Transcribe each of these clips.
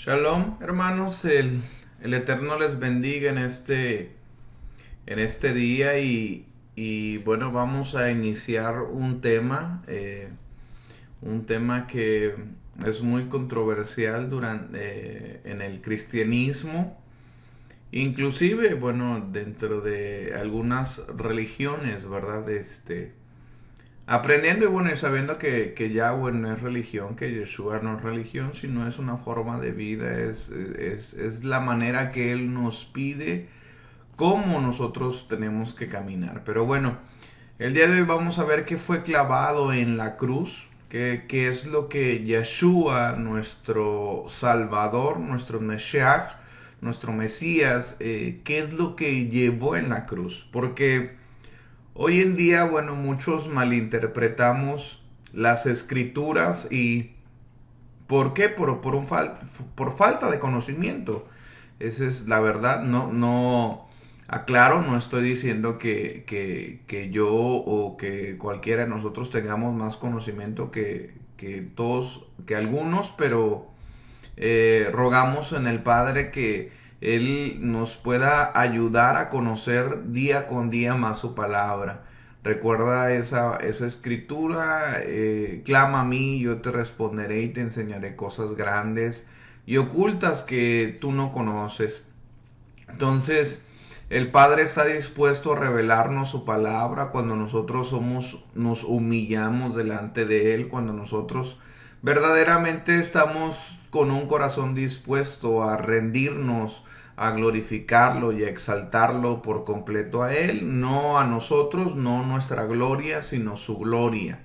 Shalom, hermanos, el Eterno les bendiga en este día y bueno, vamos a iniciar un tema que es muy controversial en el cristianismo, inclusive, bueno, dentro de algunas religiones, ¿verdad? Aprendiendo y bueno, y sabiendo que Yahweh no es religión, que Yeshua no es religión, sino es una forma de vida, es la manera que Él nos pide cómo nosotros tenemos que caminar. Pero bueno, el día de hoy vamos a ver qué fue clavado en la cruz, qué es lo que Yeshua, nuestro Salvador, nuestro Mesías, nuestro Mesías, qué es lo que llevó en la cruz. Porque hoy en día, bueno, muchos malinterpretamos las escrituras y ¿por qué? Por falta de conocimiento. Esa es la verdad. Aclaro, no estoy diciendo que yo o que cualquiera de nosotros tengamos más conocimiento que todos, que algunos, pero rogamos en el Padre que Él nos pueda ayudar a conocer día con día más su palabra. Recuerda esa escritura, clama a mí, yo te responderé y te enseñaré cosas grandes y ocultas que tú no conoces. Entonces, el Padre está dispuesto a revelarnos su palabra cuando nos humillamos delante de Él, cuando nosotros verdaderamente estamos con un corazón dispuesto a rendirnos, a glorificarlo y a exaltarlo por completo a Él, no a nosotros, no nuestra gloria, sino su gloria.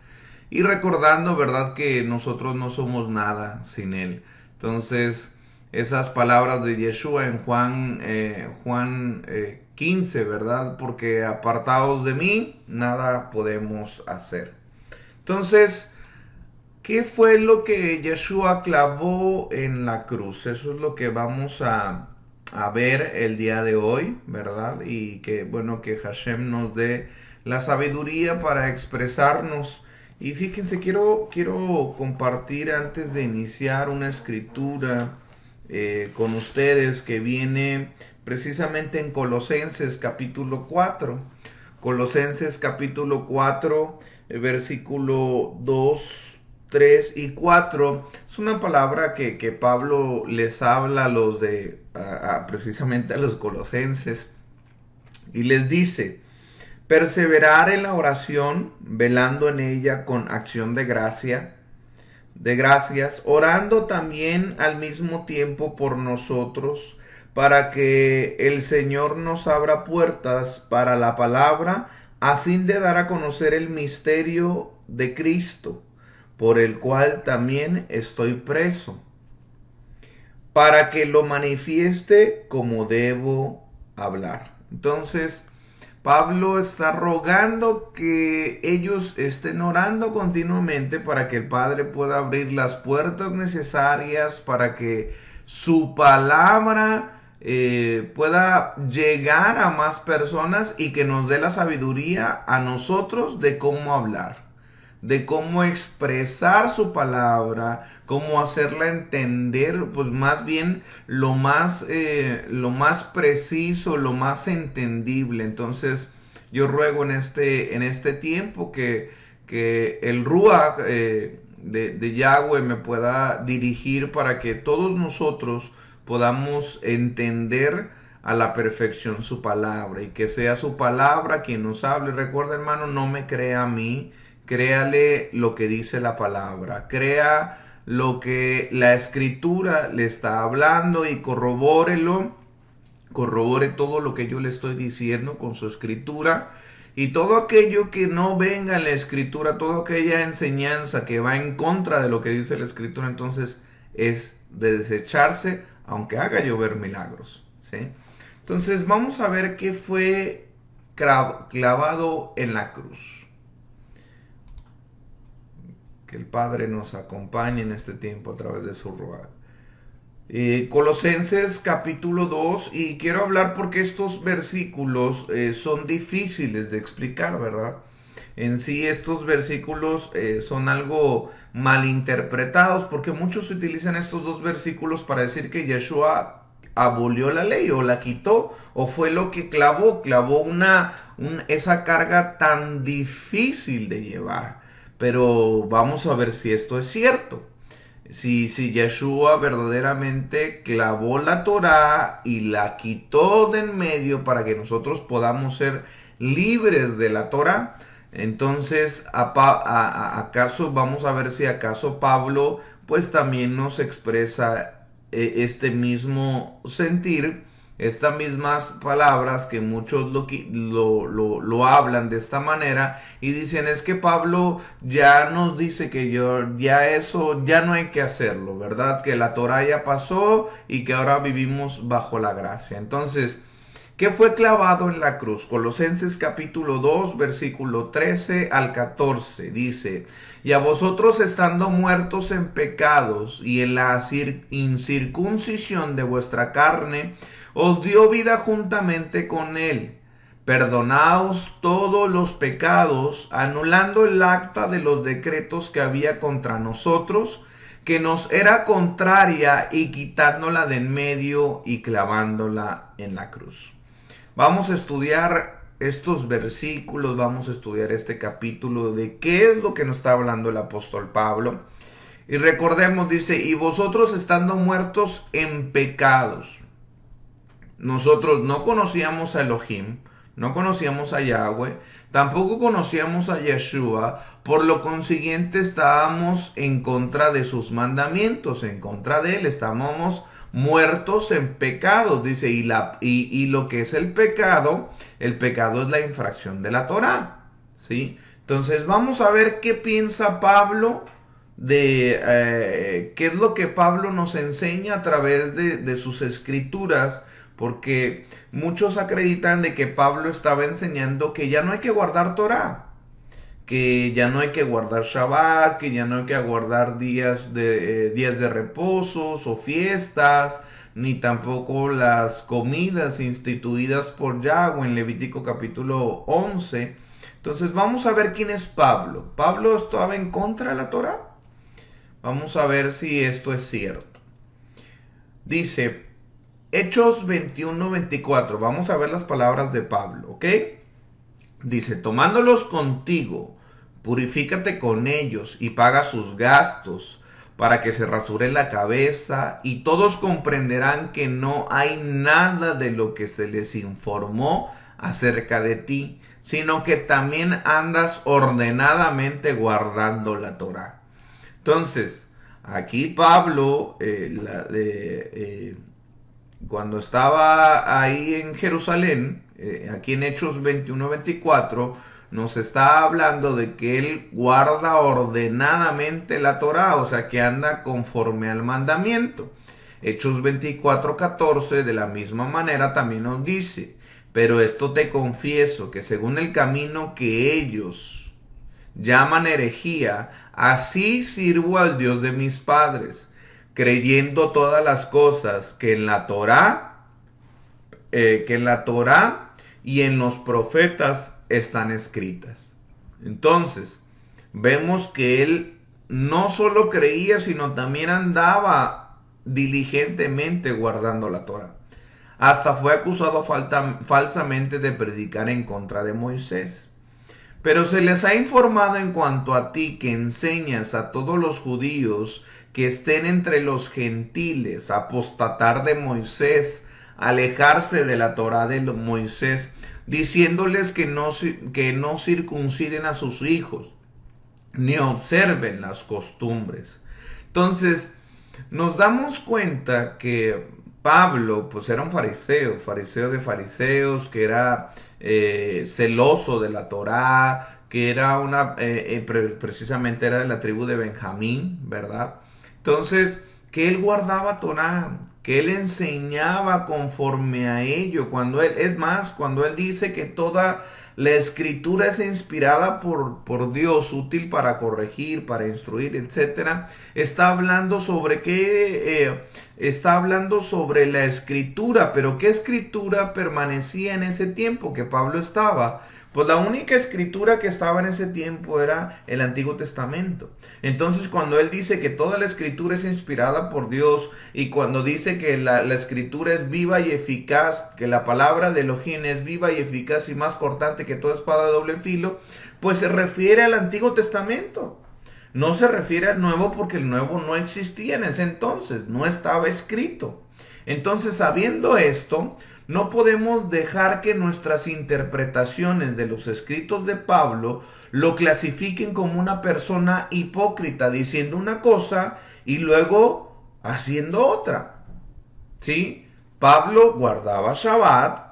Y recordando, ¿verdad?, que nosotros no somos nada sin Él. Entonces, esas palabras de Yeshua en Juan 15, ¿verdad? Porque apartados de mí, nada podemos hacer. Entonces, ¿qué fue lo que Yeshua clavó en la cruz? Eso es lo que vamos a ver el día de hoy, ¿verdad? Y que, bueno, que Hashem nos dé la sabiduría para expresarnos. Y fíjense, quiero compartir antes de iniciar una escritura con ustedes que viene precisamente en Colosenses capítulo 4. Colosenses capítulo 4, versículo 2, 3 y 4. Es una palabra que Pablo les habla precisamente a los colosenses y les dice: perseverar en la oración, velando en ella con acción de gracias, orando también al mismo tiempo por nosotros, para que el Señor nos abra puertas para la palabra, a fin de dar a conocer el misterio de Cristo, por el cual también estoy preso, para que lo manifieste como debo hablar. Entonces, Pablo está rogando que ellos estén orando continuamente para que el Padre pueda abrir las puertas necesarias para que su palabra pueda llegar a más personas y que nos dé la sabiduría a nosotros de cómo hablar, de cómo expresar su palabra, cómo hacerla entender, pues más bien lo más preciso, lo más entendible. Entonces, yo ruego en este tiempo que el Ruach de Yahweh me pueda dirigir para que todos nosotros podamos entender a la perfección su palabra y que sea su palabra quien nos hable. Recuerda, hermano, no me crea a mí, créale lo que dice la palabra, crea lo que la escritura le está hablando y corrobórelo, corrobore todo lo que yo le estoy diciendo con su escritura. Y todo aquello que no venga en la escritura, toda aquella enseñanza que va en contra de lo que dice la escritura, entonces es de desecharse, aunque haga llover milagros, ¿sí? Entonces vamos a ver qué fue clavado en la cruz. Que el Padre nos acompañe en este tiempo a través de su ruach. Colosenses capítulo 2, y quiero hablar porque estos versículos son difíciles de explicar, ¿verdad? En sí, estos versículos son algo malinterpretados porque muchos utilizan estos dos versículos para decir que Yeshua abolió la ley o la quitó o fue lo que clavó esa carga tan difícil de llevar. Pero vamos a ver si esto es cierto. Si Yeshua verdaderamente clavó la Torá y la quitó de en medio para que nosotros podamos ser libres de la Torá, entonces acaso vamos a ver si acaso Pablo pues también nos expresa este mismo sentir, estas mismas palabras que muchos lo hablan de esta manera y dicen es que Pablo ya nos dice que ya eso ya no hay que hacerlo, ¿verdad? Que la Torá ya pasó y que ahora vivimos bajo la gracia. Entonces, ¿qué fue clavado en la cruz? Colosenses capítulo 2, versículo 13 al 14 dice, y a vosotros estando muertos en pecados y en la incircuncisión de vuestra carne, os dio vida juntamente con él. Perdonaos todos los pecados, anulando el acta de los decretos que había contra nosotros, que nos era contraria, y quitándola de en medio y clavándola en la cruz. Vamos a estudiar estos versículos, vamos a estudiar este capítulo de qué es lo que nos está hablando el apóstol Pablo. Y recordemos, dice, y vosotros estando muertos en pecados. Nosotros no conocíamos a Elohim, no conocíamos a Yahweh, tampoco conocíamos a Yeshua, por lo consiguiente estábamos en contra de sus mandamientos, en contra de él, estábamos muertos en pecados, dice, y lo que es el pecado es la infracción de la Torá, ¿sí? Entonces vamos a ver qué piensa Pablo qué es lo que Pablo nos enseña a través de sus escrituras, porque muchos acreditan de que Pablo estaba enseñando que ya no hay que guardar Torá, que ya no hay que guardar Shabbat, que ya no hay que guardar días de reposos o fiestas, ni tampoco las comidas instituidas por Yahweh en Levítico capítulo 11. Entonces vamos a ver quién es Pablo. ¿Pablo estaba en contra de la Torá? Vamos a ver si esto es cierto. Dice Hechos 21-24. Vamos a ver las palabras de Pablo, ¿ok? Dice, tomándolos contigo, purifícate con ellos y paga sus gastos para que se rasuren la cabeza, y todos comprenderán que no hay nada de lo que se les informó acerca de ti, sino que también andas ordenadamente guardando la Torá. Entonces, aquí Pablo, cuando estaba ahí en Jerusalén, aquí en Hechos 21-24, nos está hablando de que él guarda ordenadamente la Torá, o sea que anda conforme al mandamiento. Hechos 24-14 de la misma manera también nos dice, pero esto te confieso, que según el camino que ellos llaman herejía, así sirvo al Dios de mis padres, creyendo todas las cosas que en la Torá y en los profetas están escritas. Entonces, vemos que él no solo creía, sino también andaba diligentemente guardando la Torá. Hasta fue acusado falsamente de predicar en contra de Moisés. Pero se les ha informado en cuanto a ti, que enseñas a todos los judíos que estén entre los gentiles, apostatar de Moisés, alejarse de la Torá de Moisés, diciéndoles que no circunciden a sus hijos, ni observen las costumbres. Entonces, nos damos cuenta que Pablo, pues era un fariseo de fariseos, que era celoso de la Torá, que era precisamente era de la tribu de Benjamín, ¿verdad? Entonces, que él guardaba Torá, que él enseñaba conforme a ello. Cuando él dice que toda la escritura es inspirada por Dios, útil para corregir, para instruir, etcétera, está hablando sobre está hablando sobre la escritura. Pero ¿qué escritura permanecía en ese tiempo que Pablo estaba? Pues la única escritura que estaba en ese tiempo era el Antiguo Testamento. Entonces cuando él dice que toda la escritura es inspirada por Dios y cuando dice que la escritura es viva y eficaz, que la palabra de Elohim es viva y eficaz y más cortante que toda espada de doble filo, pues se refiere al Antiguo Testamento. No se refiere al Nuevo porque el Nuevo no existía en ese entonces, no estaba escrito. Entonces, sabiendo esto, no podemos dejar que nuestras interpretaciones de los escritos de Pablo lo clasifiquen como una persona hipócrita, diciendo una cosa y luego haciendo otra. ¿Sí? Pablo guardaba Shabbat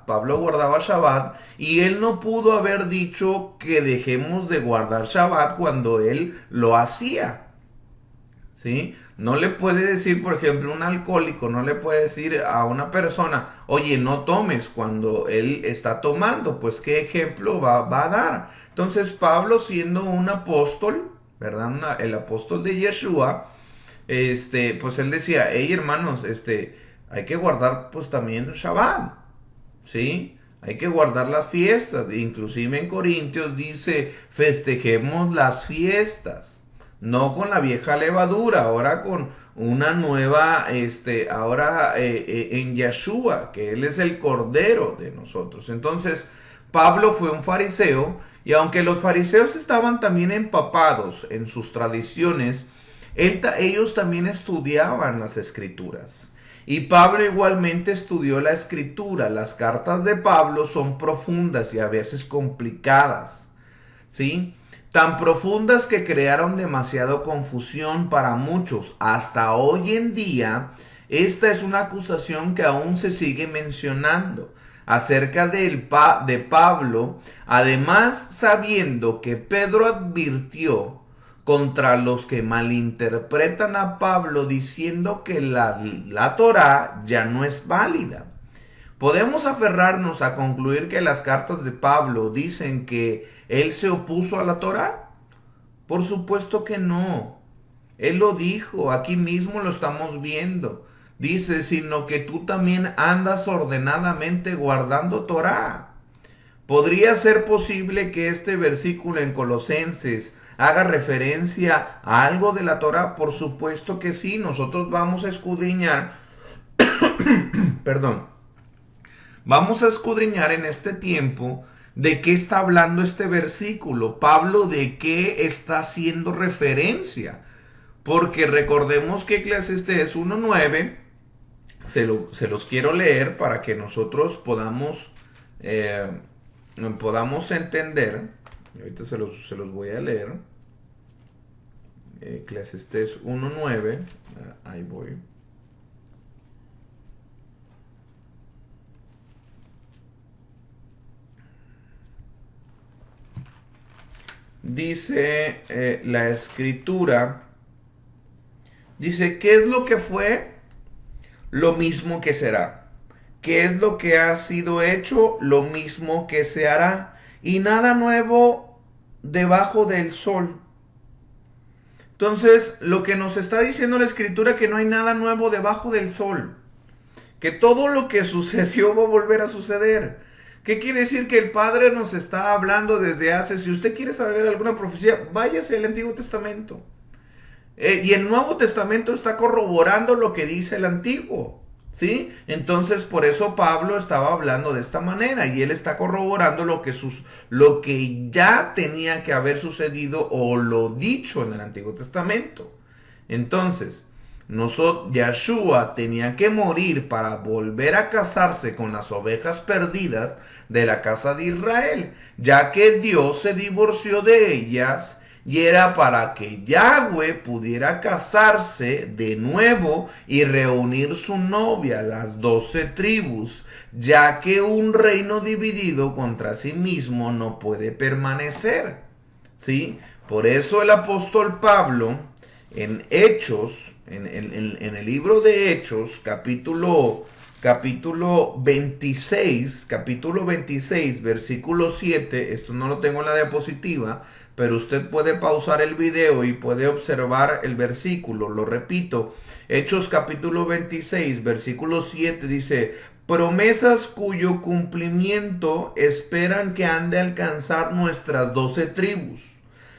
y él no pudo haber dicho que dejemos de guardar Shabbat cuando él lo hacía. ¿Sí? No le puede decir, por ejemplo, un alcohólico, no le puede decir a una persona, oye, no tomes cuando él está tomando, pues qué ejemplo va a dar. Entonces Pablo siendo un apóstol, ¿verdad? El apóstol de Yeshua, pues él decía, hey hermanos, hay que guardar pues también Shabbat, ¿sí? Hay que guardar las fiestas. Inclusive en Corintios dice, festejemos las fiestas. No con la vieja levadura, ahora con una nueva, ahora en Yeshua, que Él es el Cordero de nosotros. Entonces, Pablo fue un fariseo, y aunque los fariseos estaban también empapados en sus tradiciones, ellos también estudiaban las escrituras. Y Pablo igualmente estudió la escritura. Las cartas de Pablo son profundas y a veces complicadas, ¿sí? Tan profundas que crearon demasiada confusión para muchos. Hasta hoy en día, esta es una acusación que aún se sigue mencionando acerca de Pablo, además sabiendo que Pedro advirtió contra los que malinterpretan a Pablo diciendo que la Torá ya no es válida. Podemos aferrarnos a concluir que las cartas de Pablo dicen que él se opuso a la Torá. Por supuesto que no. Él lo dijo, aquí mismo lo estamos viendo. Dice, sino que tú también andas ordenadamente guardando Torá. ¿Podría ser posible que este versículo en Colosenses haga referencia a algo de la Torá? Por supuesto que sí. Nosotros vamos a escudriñar, perdón, vamos a escudriñar en este tiempo de qué está hablando este versículo. Pablo, ¿de qué está haciendo referencia? Porque recordemos que Eclesiastés 1:9, se los quiero leer para que nosotros podamos entender. Ahorita se los voy a leer. Eclesiastés 1:9, ahí voy. Dice la escritura, dice, ¿qué es lo que fue? Lo mismo que será. ¿Qué es lo que ha sido hecho? Lo mismo que se hará. Y nada nuevo debajo del sol. Entonces, lo que nos está diciendo la escritura es que no hay nada nuevo debajo del sol. Que todo lo que sucedió va a volver a suceder. ¿Qué quiere decir? Que el Padre nos está hablando desde hace, si usted quiere saber alguna profecía, váyase al Antiguo Testamento. Y el Nuevo Testamento está corroborando lo que dice el Antiguo, ¿sí? Entonces, por eso Pablo estaba hablando de esta manera y él está corroborando lo que ya tenía que haber sucedido o lo dicho en el Antiguo Testamento. Entonces, Yeshua tenía que morir para volver a casarse con las ovejas perdidas de la casa de Israel, ya que Dios se divorció de ellas y era para que Yahweh pudiera casarse de nuevo y reunir su novia, las 12 tribus, ya que un reino dividido contra sí mismo no puede permanecer, ¿sí? Por eso el apóstol Pablo en Hechos, en el libro de Hechos, capítulo 26, versículo 7, esto no lo tengo en la diapositiva, pero usted puede pausar el video y puede observar el versículo. Lo repito, Hechos capítulo 26, versículo 7 dice, promesas cuyo cumplimiento esperan que han de alcanzar nuestras 12 tribus,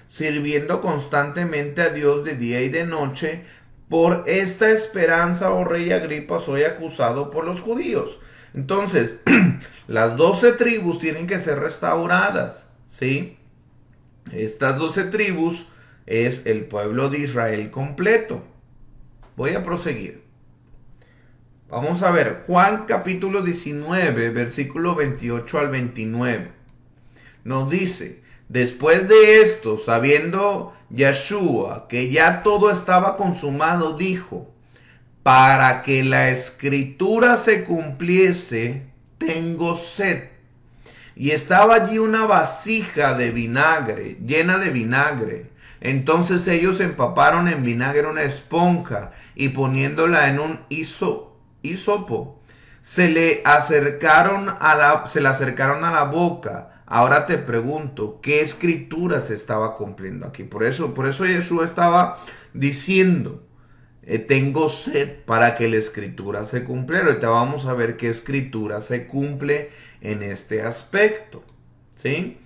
sirviendo constantemente a Dios de día y de noche. Por esta esperanza, oh rey Agripa, soy acusado por los judíos. Entonces, las 12 tribus tienen que ser restauradas, ¿sí? Estas 12 tribus es el pueblo de Israel completo. Voy a proseguir. Vamos a ver, Juan capítulo 19, versículo 28 al 29. Nos dice, después de esto, sabiendo Yeshua que ya todo estaba consumado, dijo, para que la escritura se cumpliese, tengo sed. Y estaba allí una vasija de vinagre, llena de vinagre. Entonces ellos empaparon en vinagre una esponja y poniéndola en un hisopo, se le acercaron a la boca. Ahora te pregunto, ¿qué escritura se estaba cumpliendo aquí? Por eso Yeshua estaba diciendo, tengo sed, para que la escritura se cumpliera. Ahorita vamos a ver qué escritura se cumple en este aspecto, ¿sí?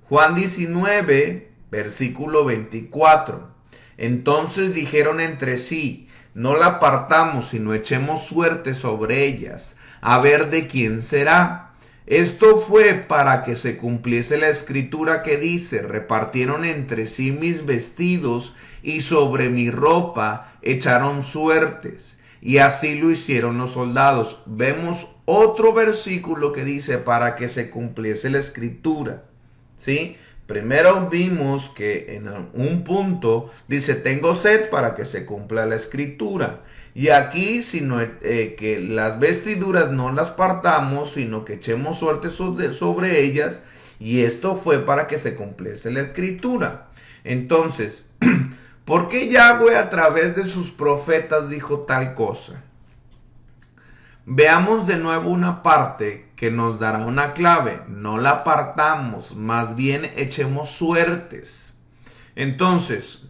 Juan 19, versículo 24. Entonces dijeron entre sí, no la apartamos, sino echemos suerte sobre ellas, a ver de quién será. Esto fue para que se cumpliese la escritura que dice, repartieron entre sí mis vestidos y sobre mi ropa echaron suertes. Y así lo hicieron los soldados. Vemos otro versículo que dice para que se cumpliese la escritura, ¿sí? Primero vimos que en un punto dice, tengo sed, para que se cumpla la escritura. Y aquí, sino que las vestiduras no las partamos, sino que echemos suerte sobre ellas. Y esto fue para que se cumpliese la escritura. Entonces, ¿por qué Yahweh a través de sus profetas dijo tal cosa? Veamos de nuevo una parte que nos dará una clave. No la apartamos, más bien echemos suertes. Entonces,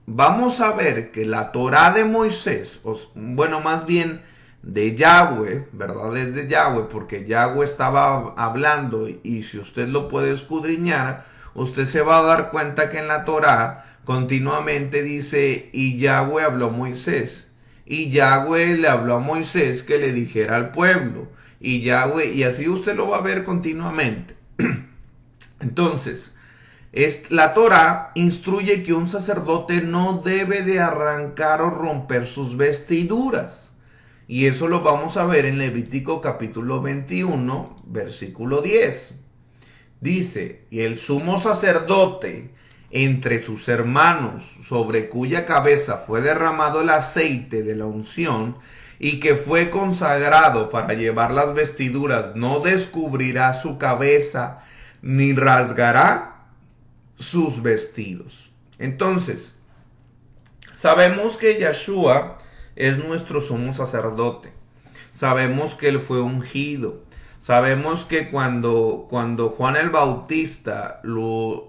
vamos a ver que la Torá de Moisés, bueno, más bien de Yahweh, ¿verdad? Es de Yahweh, porque Yahweh estaba hablando, y si usted lo puede escudriñar, usted se va a dar cuenta que en la Torá continuamente dice, y Yahweh habló a Moisés. Y Yahweh le habló a Moisés que le dijera al pueblo. Y Yahweh, y así usted lo va a ver continuamente. Entonces, la Torá instruye que un sacerdote no debe de arrancar o romper sus vestiduras. Y eso lo vamos a ver en Levítico capítulo 21, versículo 10. Dice, y el sumo sacerdote entre sus hermanos, sobre cuya cabeza fue derramado el aceite de la unción, y que fue consagrado para llevar las vestiduras, no descubrirá su cabeza, ni rasgará sus vestidos. Entonces, sabemos que Yeshua es nuestro sumo sacerdote. Sabemos que él fue ungido. Sabemos que cuando Juan el Bautista lo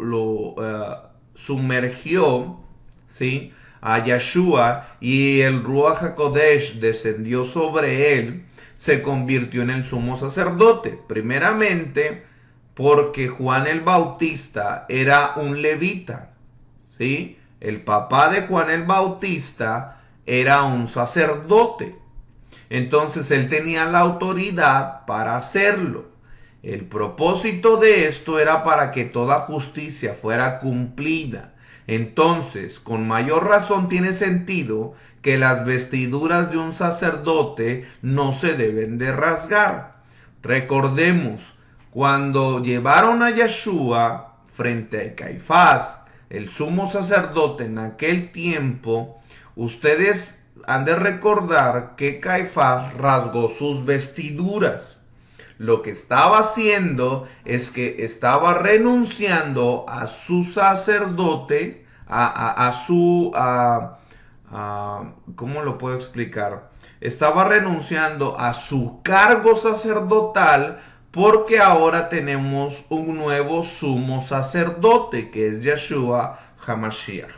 sumergió, ¿sí?, a Yeshua, y el Ruach HaKodesh descendió sobre él, se convirtió en el sumo sacerdote. Primeramente porque Juan el Bautista era un levita, ¿sí? El papá de Juan el Bautista era un sacerdote. Entonces él tenía la autoridad para hacerlo. El propósito de esto era para que toda justicia fuera cumplida. Entonces, con mayor razón tiene sentido que las vestiduras de un sacerdote no se deben de rasgar. Recordemos, cuando llevaron a Yeshua frente a Caifás, el sumo sacerdote en aquel tiempo, ustedes han de recordar que Caifás rasgó sus vestiduras. Lo que estaba haciendo es que estaba renunciando a su sacerdote, ¿cómo lo puedo explicar? Estaba renunciando a su cargo sacerdotal, porque ahora tenemos un nuevo sumo sacerdote, que es Yeshua HaMashiach,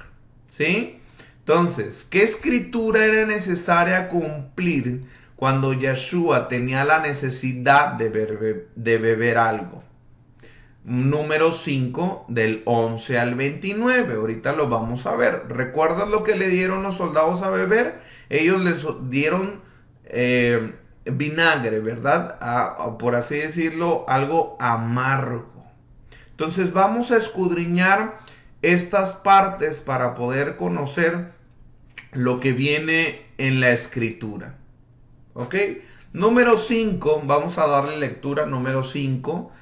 ¿sí? Entonces, ¿qué escritura era necesaria cumplir cuando Yeshua tenía la necesidad de beber algo. Número 5, del 11 al 29. Ahorita lo vamos a ver. ¿Recuerdas lo que le dieron los soldados a beber? Ellos les dieron vinagre, ¿verdad? Por así decirlo, algo amargo. Entonces vamos a escudriñar estas partes para poder conocer lo que viene en la escritura. ¿Ok? Número 5, vamos a darle lectura, número 5,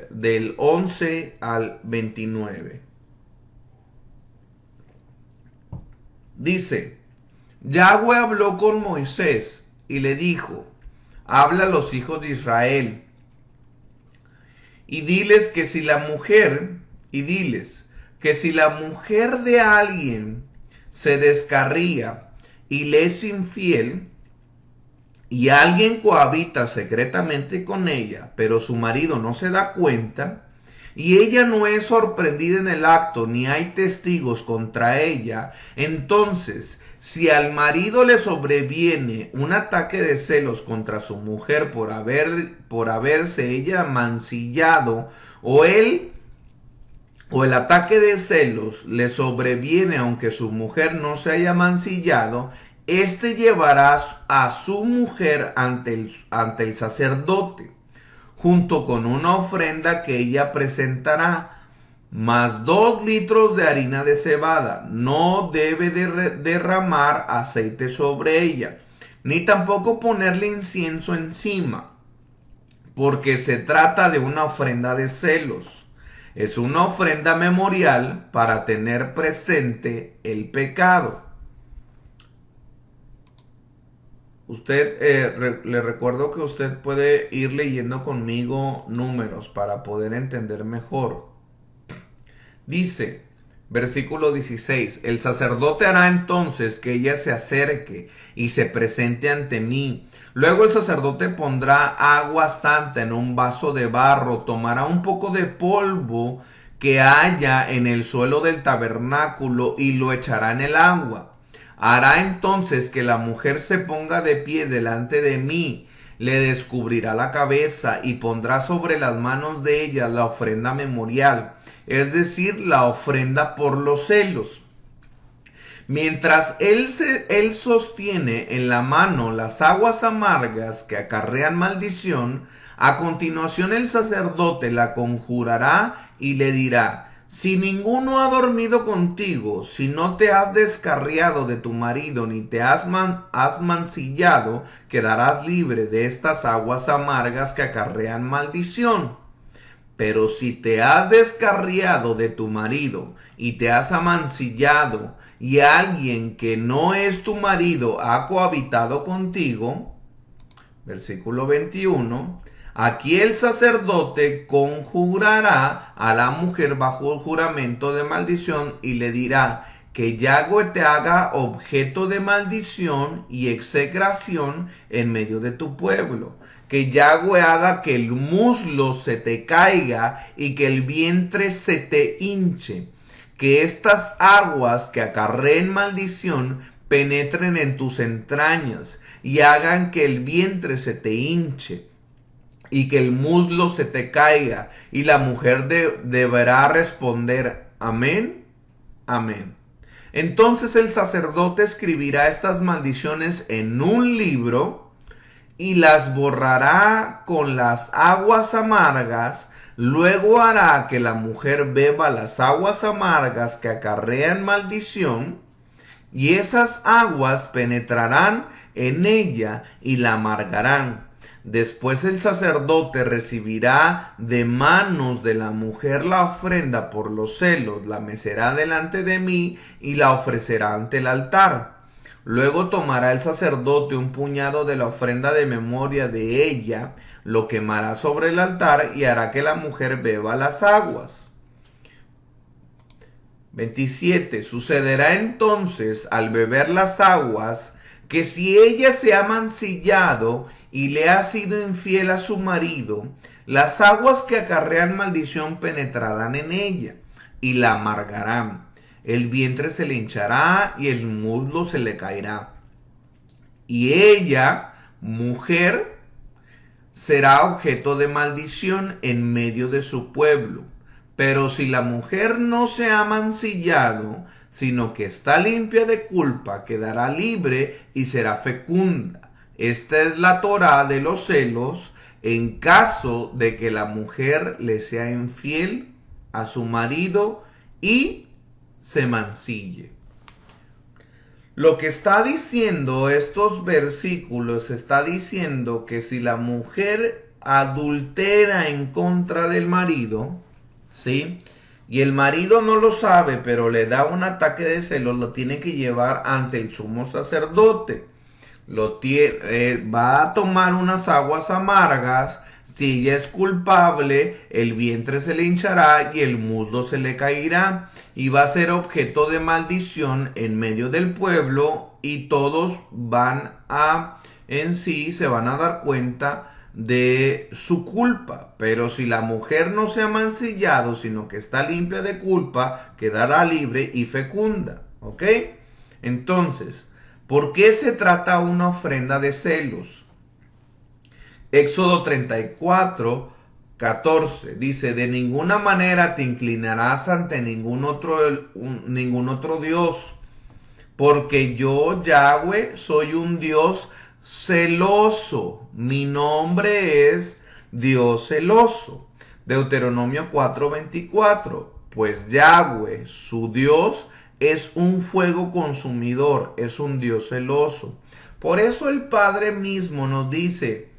del 11 al 29. Dice, Yahweh habló con Moisés y le dijo, habla a los hijos de Israel y diles que si la mujer, de alguien se descarría y le es infiel, y alguien cohabita secretamente con ella, pero su marido no se da cuenta, y ella no es sorprendida en el acto, ni hay testigos contra ella, entonces, si al marido le sobreviene un ataque de celos contra su mujer por haberse ella mancillado, o el ataque de celos le sobreviene aunque su mujer no se haya mancillado, este llevará a su mujer ante el sacerdote, junto con una ofrenda que ella presentará, más 2 litros de harina de cebada. No debe derramar aceite sobre ella, ni tampoco ponerle incienso encima, porque se trata de una ofrenda de celos. Es una ofrenda memorial para tener presente el pecado. Le recuerdo que usted puede ir leyendo conmigo números para poder entender mejor. Dice, versículo 16, el sacerdote hará entonces que ella se acerque y se presente ante mí. Luego el sacerdote pondrá agua santa en un vaso de barro, tomará un poco de polvo que haya en el suelo del tabernáculo y lo echará en el agua. Hará entonces que la mujer se ponga de pie delante de mí, le descubrirá la cabeza y pondrá sobre las manos de ella la ofrenda memorial, es decir, la ofrenda por los celos. Mientras él sostiene en la mano las aguas amargas que acarrean maldición, a continuación el sacerdote la conjurará y le dirá, si ninguno ha dormido contigo, si no te has descarriado de tu marido ni te has mancillado, quedarás libre de estas aguas amargas que acarrean maldición. Pero si te has descarriado de tu marido y te has amancillado, y alguien que no es tu marido ha cohabitado contigo, versículo 21, aquí el sacerdote conjurará a la mujer bajo juramento de maldición y le dirá que Yahweh te haga objeto de maldición y execración en medio de tu pueblo. Que Yahweh haga que el muslo se te caiga y que el vientre se te hinche. Que estas aguas que acarreen maldición penetren en tus entrañas y hagan que el vientre se te hinche y que el muslo se te caiga, y la mujer deberá responder, amén, amén. Entonces el sacerdote escribirá estas maldiciones en un libro y las borrará con las aguas amargas. Luego hará que la mujer beba las aguas amargas que acarrean maldición, y esas aguas penetrarán en ella y la amargarán. Después el sacerdote recibirá de manos de la mujer la ofrenda por los celos, la mecerá delante de mí y la ofrecerá ante el altar. Luego tomará el sacerdote un puñado de la ofrenda de memoria de ella, lo quemará sobre el altar y hará que la mujer beba las aguas. 27. Sucederá entonces al beber las aguas que si ella se ha mancillado y le ha sido infiel a su marido, las aguas que acarrean maldición penetrarán en ella y la amargarán. El vientre se le hinchará y el muslo se le caerá. Y ella mujer será objeto de maldición en medio de su pueblo. Pero si la mujer no se ha mancillado, sino que está limpia de culpa, quedará libre y será fecunda. Esta es la Torá de los celos en caso de que la mujer le sea infiel a su marido y se mancille. Lo que está diciendo estos versículos, está diciendo que si la mujer adultera en contra del marido, ¿sí? Y el marido no lo sabe, pero le da un ataque de celos, lo tiene que llevar ante el sumo sacerdote. Va a tomar unas aguas amargas. Si ella es culpable, el vientre se le hinchará y el muslo se le caerá, y va a ser objeto de maldición en medio del pueblo, y todos se van a dar cuenta de su culpa. Pero si la mujer no se ha mancillado, sino que está limpia de culpa, quedará libre y fecunda. ¿Ok? Entonces, ¿por qué se trata una ofrenda de celos? Éxodo 34, 14 dice: de ninguna manera te inclinarás ante ningún otro Dios, porque yo, Yahweh, soy un Dios celoso. Mi nombre es Dios celoso. Deuteronomio 4:24, pues Yahweh, su Dios, es un fuego consumidor, es un Dios celoso. Por eso el Padre mismo nos dice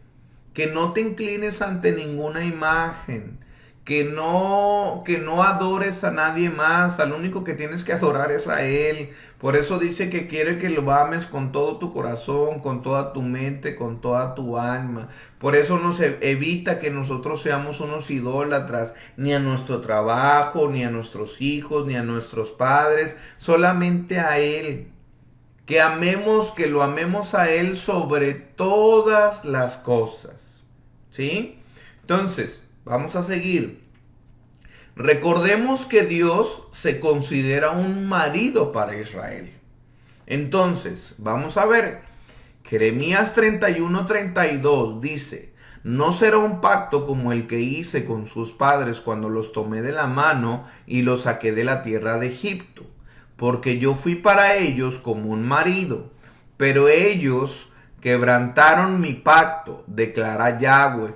que no te inclines ante ninguna imagen, que no adores a nadie más, al único que tienes que adorar es a Él. Por eso dice que quiere que lo ames con todo tu corazón, con toda tu mente, con toda tu alma. Por eso nos evita que nosotros seamos unos idólatras, ni a nuestro trabajo, ni a nuestros hijos, ni a nuestros padres, solamente a Él. Que lo amemos a Él sobre todas las cosas. ¿Sí? Entonces, vamos a seguir. Recordemos que Dios se considera un marido para Israel. Entonces, vamos a ver. Jeremías 31:32 dice: no será un pacto como el que hice con sus padres cuando los tomé de la mano y los saqué de la tierra de Egipto, porque yo fui para ellos como un marido, pero ellos quebrantaron mi pacto, declara Yahweh.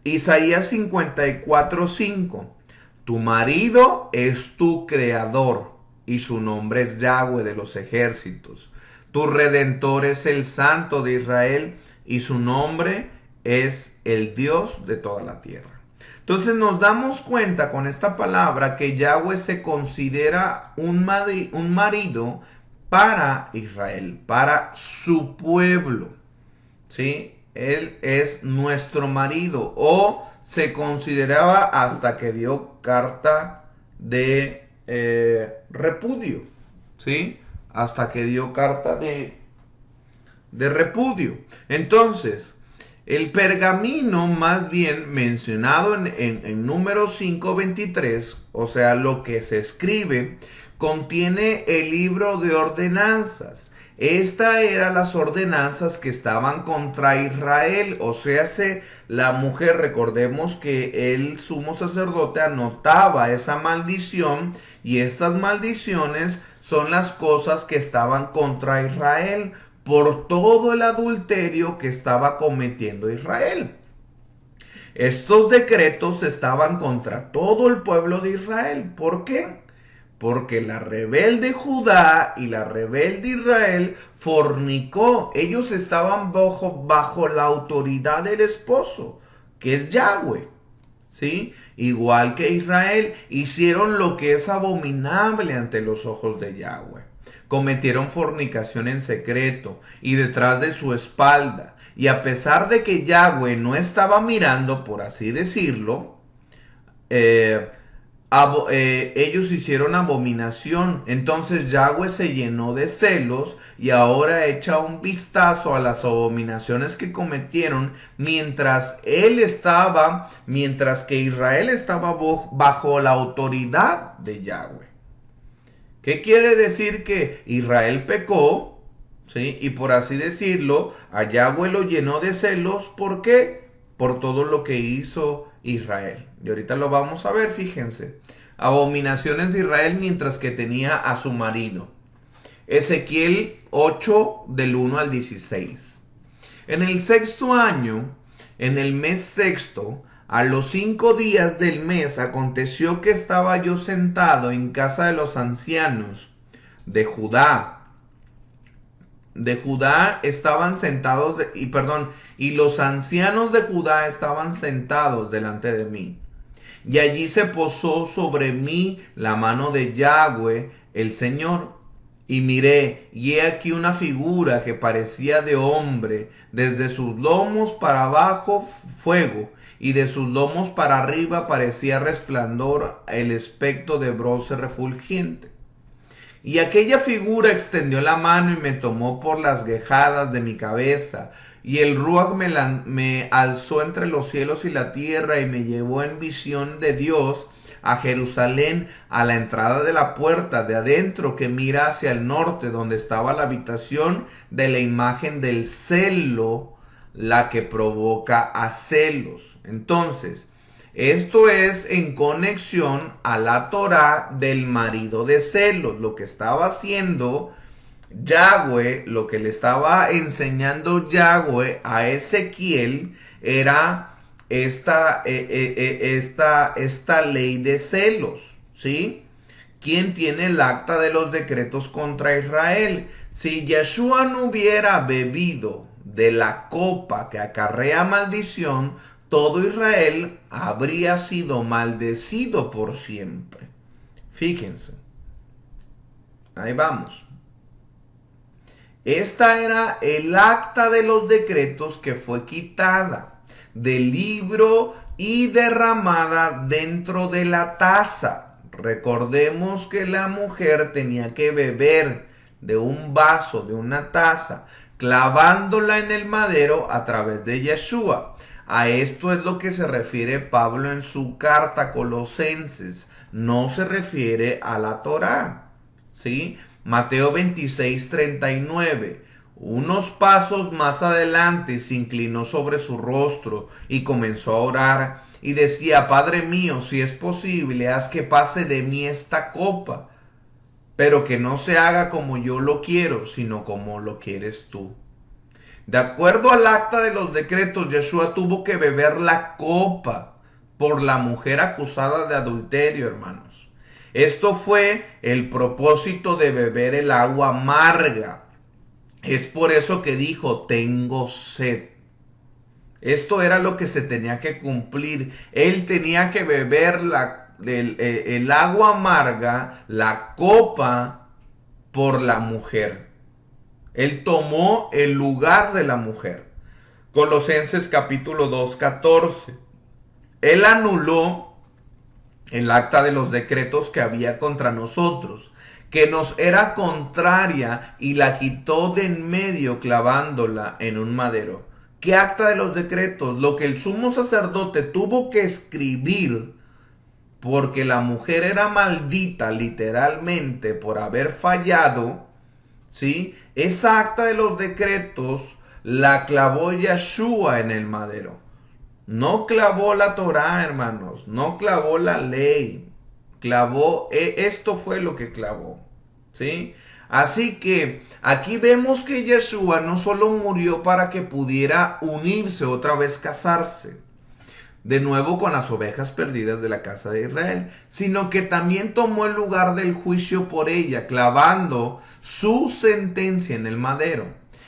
Isaías 54:5, tu marido es tu creador y su nombre es Yahweh de los ejércitos. Tu redentor es el Santo de Israel y su nombre es el Dios de toda la tierra. Entonces nos damos cuenta con esta palabra que Yahweh se considera un marido para Israel, para su pueblo. ¿Sí? Él es nuestro marido, o se consideraba hasta que dio carta de repudio. ¿Sí? Hasta que dio carta de repudio. Entonces, el pergamino, más bien mencionado en Números 5:23, o sea, lo que se escribe, contiene el libro de ordenanzas. Estas eran las ordenanzas que estaban contra Israel, o sea, la mujer, recordemos que el sumo sacerdote anotaba esa maldición, y estas maldiciones son las cosas que estaban contra Israel por todo el adulterio que estaba cometiendo Israel. Estos decretos estaban contra todo el pueblo de Israel. ¿Por qué? Porque la rebelde Judá y la rebelde Israel fornicó. Ellos estaban bajo la autoridad del esposo, que es Yahweh. ¿Sí? Igual que Israel, hicieron lo que es abominable ante los ojos de Yahweh. Cometieron fornicación en secreto y detrás de su espalda. Y a pesar de que Yahweh no estaba mirando, por así decirlo, ellos hicieron abominación. Entonces Yahweh se llenó de celos y ahora echa un vistazo a las abominaciones que cometieron mientras que Israel estaba bajo la autoridad de Yahweh. ¿Qué quiere decir? Que Israel pecó, ¿sí? Y por así decirlo, a Yahweh lo llenó de celos. ¿Por qué? Por todo lo que hizo Israel. Y ahorita lo vamos a ver, fíjense. Abominaciones de Israel mientras que tenía a su marido. Ezequiel 8 del 1 al 16. En el sexto año, en el mes sexto, a los 5 días del mes, aconteció que estaba yo sentado en casa de los ancianos de Judá. De Judá estaban sentados, y los ancianos de Judá estaban sentados delante de mí. Y allí se posó sobre mí la mano de Yahweh, el Señor. Y miré, y he aquí una figura que parecía de hombre, desde sus lomos para abajo fuego, y de sus lomos para arriba parecía resplandor el espectro de bronce refulgente. Y aquella figura extendió la mano y me tomó por las guejadas de mi cabeza, y el Ruach me alzó entre los cielos y la tierra, y me llevó en visión de Dios a Jerusalén, a la entrada de la puerta de adentro que mira hacia el norte, donde estaba la habitación de la imagen del celo, la que provoca a celos. Entonces, esto es en conexión a la Torá del marido de celos. Lo que estaba haciendo Yahweh, lo que le estaba enseñando Yahweh a Ezequiel era esta ley de celos, ¿sí? ¿Quién tiene el acta de los decretos contra Israel? Si Yeshua no hubiera bebido de la copa que acarrea maldición, todo Israel habría sido maldecido por siempre. Fíjense, ahí vamos. Esta era el acta de los decretos que fue quitada del libro y derramada dentro de la taza. Recordemos que la mujer tenía que beber de un vaso, de una taza, clavándola en el madero a través de Yeshua. A esto es lo que se refiere Pablo en su carta a Colosenses. No se refiere a la Torá, ¿sí? Mateo 26:39. Unos pasos más adelante se inclinó sobre su rostro y comenzó a orar y decía: Padre mío, si es posible, haz que pase de mí esta copa, pero que no se haga como yo lo quiero, sino como lo quieres tú. De acuerdo al acta de los decretos, Yeshua tuvo que beber la copa por la mujer acusada de adulterio, hermanos. Esto fue el propósito de beber el agua amarga. Es por eso que dijo: tengo sed. Esto era lo que se tenía que cumplir. Él tenía que beber el agua amarga, la copa, por la mujer. Él tomó el lugar de la mujer. Colosenses capítulo 2:14. Él anuló el acta de los decretos que había contra nosotros, que nos era contraria, y la quitó de en medio clavándola en un madero. ¿Qué acta de los decretos? Lo que el sumo sacerdote tuvo que escribir, porque la mujer era maldita literalmente por haber fallado, ¿sí? Esa acta de los decretos la clavó Yeshua en el madero. No clavó la Torá, hermanos, no clavó la ley, clavó, esto fue lo que clavó, ¿sí? Así que aquí vemos que Yeshua no solo murió para que pudiera unirse otra vez, casarse de nuevo con las ovejas perdidas de la casa de Israel, sino que también tomó el lugar del juicio por ella, clavando su sentencia en el madero.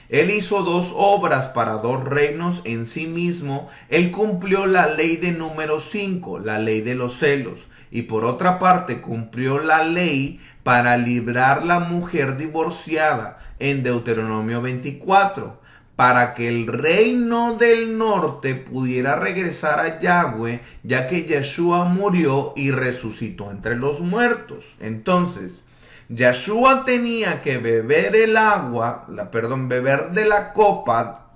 Él hizo dos obras para dos reinos en sí mismo. Él cumplió la ley de número 5, la ley de los celos, y por otra parte cumplió la ley para librar la mujer divorciada en Deuteronomio 24, para que el reino del norte pudiera regresar a Yahweh, ya que Yeshua murió y resucitó entre los muertos. Entonces, Yeshua tenía que beber el agua, beber de la copa,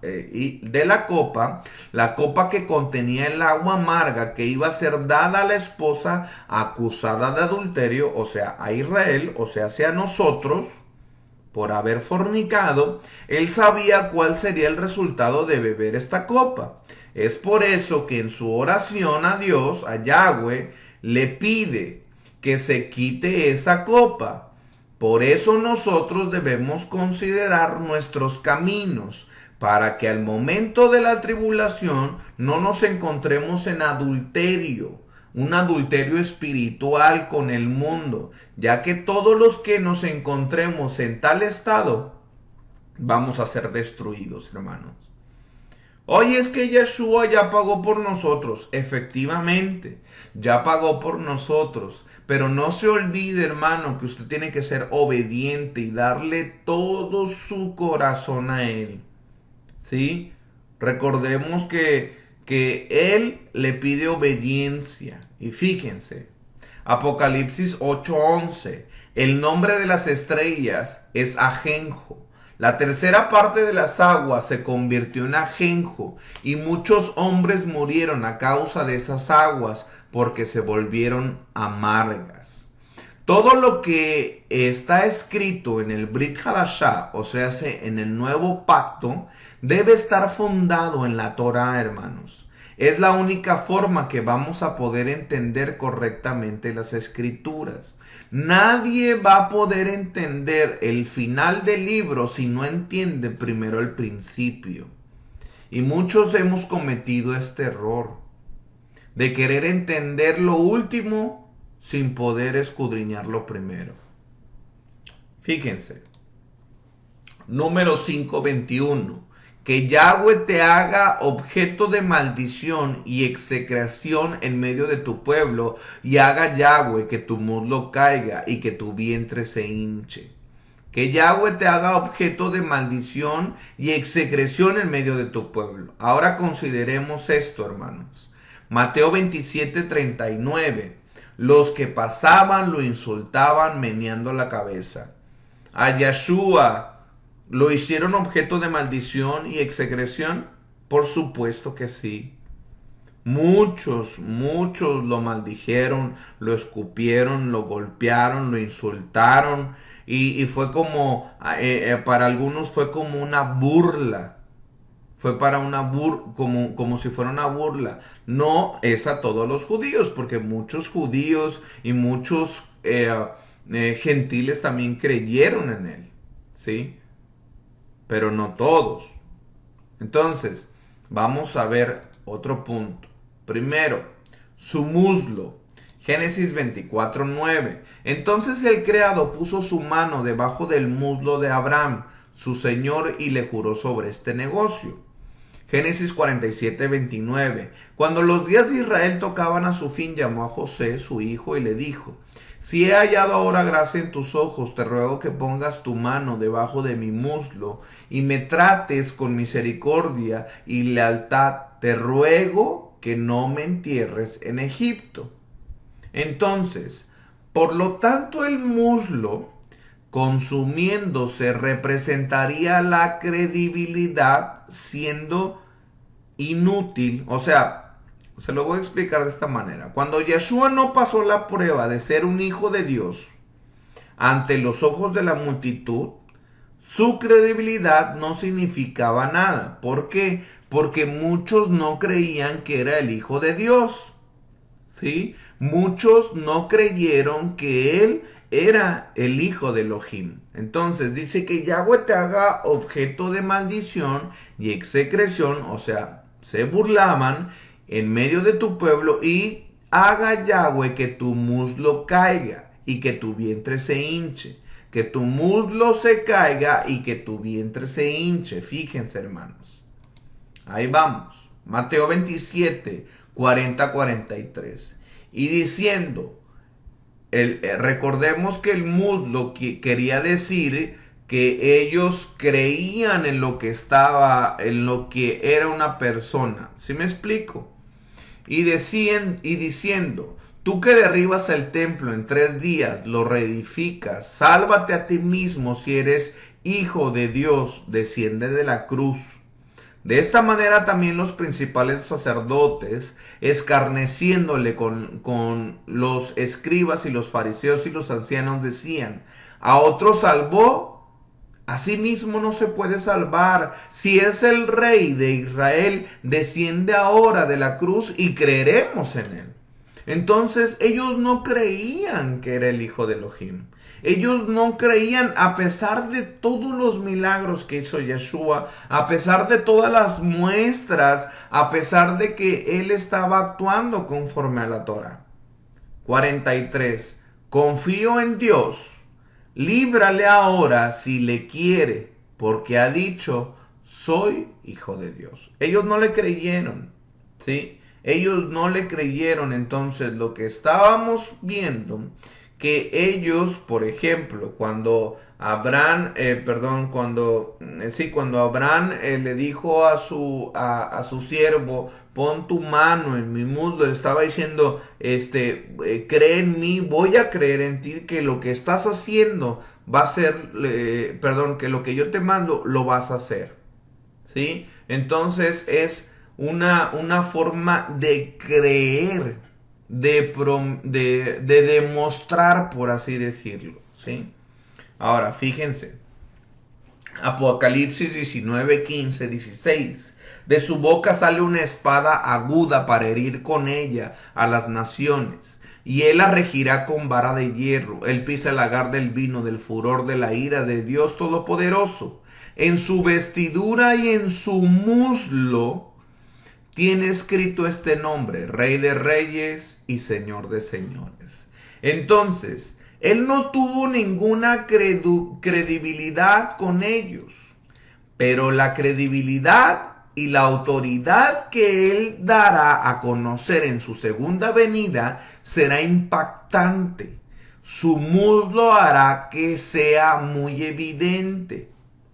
la copa que contenía el agua amarga que iba a ser dada a la esposa acusada de adulterio, o sea, a Israel, o sea, hacia nosotros, por haber fornicado, él sabía cuál sería el resultado de beber esta copa. Es por eso que en su oración a Dios, a Yahweh, le pide que se quite esa copa. Por eso nosotros debemos considerar nuestros caminos, para que al momento de la tribulación no nos encontremos en adulterio, un adulterio espiritual con el mundo, ya que todos los que nos encontremos en tal estado vamos a ser destruidos, hermanos. Oye, es que Yeshua ya pagó por nosotros. Efectivamente, ya pagó por nosotros. Pero no se olvide, hermano, que usted tiene que ser obediente y darle todo su corazón a Él. ¿Sí? Recordemos que Él le pide obediencia. Y fíjense, Apocalipsis 8:11. El nombre de las estrellas es ajenjo. La tercera parte de las aguas se convirtió en ajenjo y muchos hombres murieron a causa de esas aguas porque se volvieron amargas. Todo lo que está escrito en el Brit Hadashah, o sea, en el nuevo pacto, debe estar fundado en la Torah, hermanos. Es la única forma que vamos a poder entender correctamente las escrituras. Nadie va a poder entender el final del libro si no entiende primero el principio. Y muchos hemos cometido este error de querer entender lo último sin poder escudriñar lo primero. Fíjense, número 5:21. Que Yahweh te haga objeto de maldición y execración en medio de tu pueblo, y haga Yahweh que tu muslo caiga y que tu vientre se hinche. Que Yahweh te haga objeto de maldición y execración en medio de tu pueblo. Ahora consideremos esto, hermanos. Mateo 27:39. Los que pasaban lo insultaban meneando la cabeza. A Yeshua ¿lo hicieron objeto de maldición y execración? Por supuesto que sí. Muchos lo maldijeron, lo escupieron, lo golpearon, lo insultaron. Y fue como, para algunos fue como una burla. Fue para como si fuera una burla. No es a todos los judíos, porque muchos judíos y muchos gentiles también creyeron en él. ¿Sí? Pero no todos. Entonces, vamos a ver otro punto. Primero, su muslo. Génesis 24:9. Entonces el criado puso su mano debajo del muslo de Abraham, su señor, y le juró sobre este negocio. Génesis 47:29. Cuando los días de Israel tocaban a su fin, llamó a José, su hijo, y le dijo: si he hallado ahora gracia en tus ojos, te ruego que pongas tu mano debajo de mi muslo y me trates con misericordia y lealtad. Te ruego que no me entierres en Egipto. Entonces, por lo tanto, el muslo, consumiéndose, representaría la credibilidad siendo inútil. O sea, se lo voy a explicar de esta manera. Cuando Yeshua no pasó la prueba de ser un hijo de Dios ante los ojos de la multitud, su credibilidad no significaba nada. ¿Por qué? Porque muchos no creían que era el hijo de Dios. ¿Sí? Muchos no creyeron que él era el hijo de Elohim. Entonces dice que Yahweh te haga objeto de maldición y execración, o sea, se burlaban en medio de tu pueblo, y haga Yahweh que tu muslo caiga y que tu vientre se hinche. Que tu muslo se caiga y que tu vientre se hinche. Fíjense, hermanos. Ahí vamos. Mateo 27, 40-43. Y diciendo, recordemos que el muslo quería decir que ellos creían en lo que estaba, en lo que era una persona. ¿Sí me explico? Y diciendo, tú que derribas el templo en 3 días, lo reedificas, sálvate a ti mismo si eres hijo de Dios, desciende de la cruz. De esta manera también los principales sacerdotes, escarneciéndole con los escribas y los fariseos y los ancianos, decían: a otro salvó, Asimismo no se puede salvar. Si es el rey de Israel, desciende ahora de la cruz y creeremos en él. Entonces ellos no creían que era el hijo de Elohim. Ellos no creían, a pesar de todos los milagros que hizo Yeshua, a pesar de todas las muestras, a pesar de que él estaba actuando conforme a la Torah. 43. Confío en Dios. Líbrale ahora si le quiere, porque ha dicho, soy hijo de Dios. Ellos no le creyeron, ¿sí? Ellos no le creyeron. Entonces lo que estábamos viendo, que ellos, por ejemplo, cuando Abraham, cuando Abraham le dijo a su siervo, pon tu mano en mi muslo, le estaba diciendo, cree en mí, voy a creer en ti, que lo que estás haciendo va a ser, que lo que yo te mando lo vas a hacer, ¿sí? Entonces es una forma de creer, de demostrar, por así decirlo, ¿sí? Ahora, fíjense, Apocalipsis 19, 15, 16. De su boca sale una espada aguda para herir con ella a las naciones. Y él la regirá con vara de hierro. Él pisa el lagar del vino del furor de la ira de Dios Todopoderoso. En su vestidura y en su muslo tiene escrito este nombre: Rey de Reyes y Señor de Señores. Entonces, él no tuvo ninguna credibilidad con ellos, pero la credibilidad y la autoridad que él dará a conocer en su segunda venida será impactante. Su muslo hará que sea muy evidente,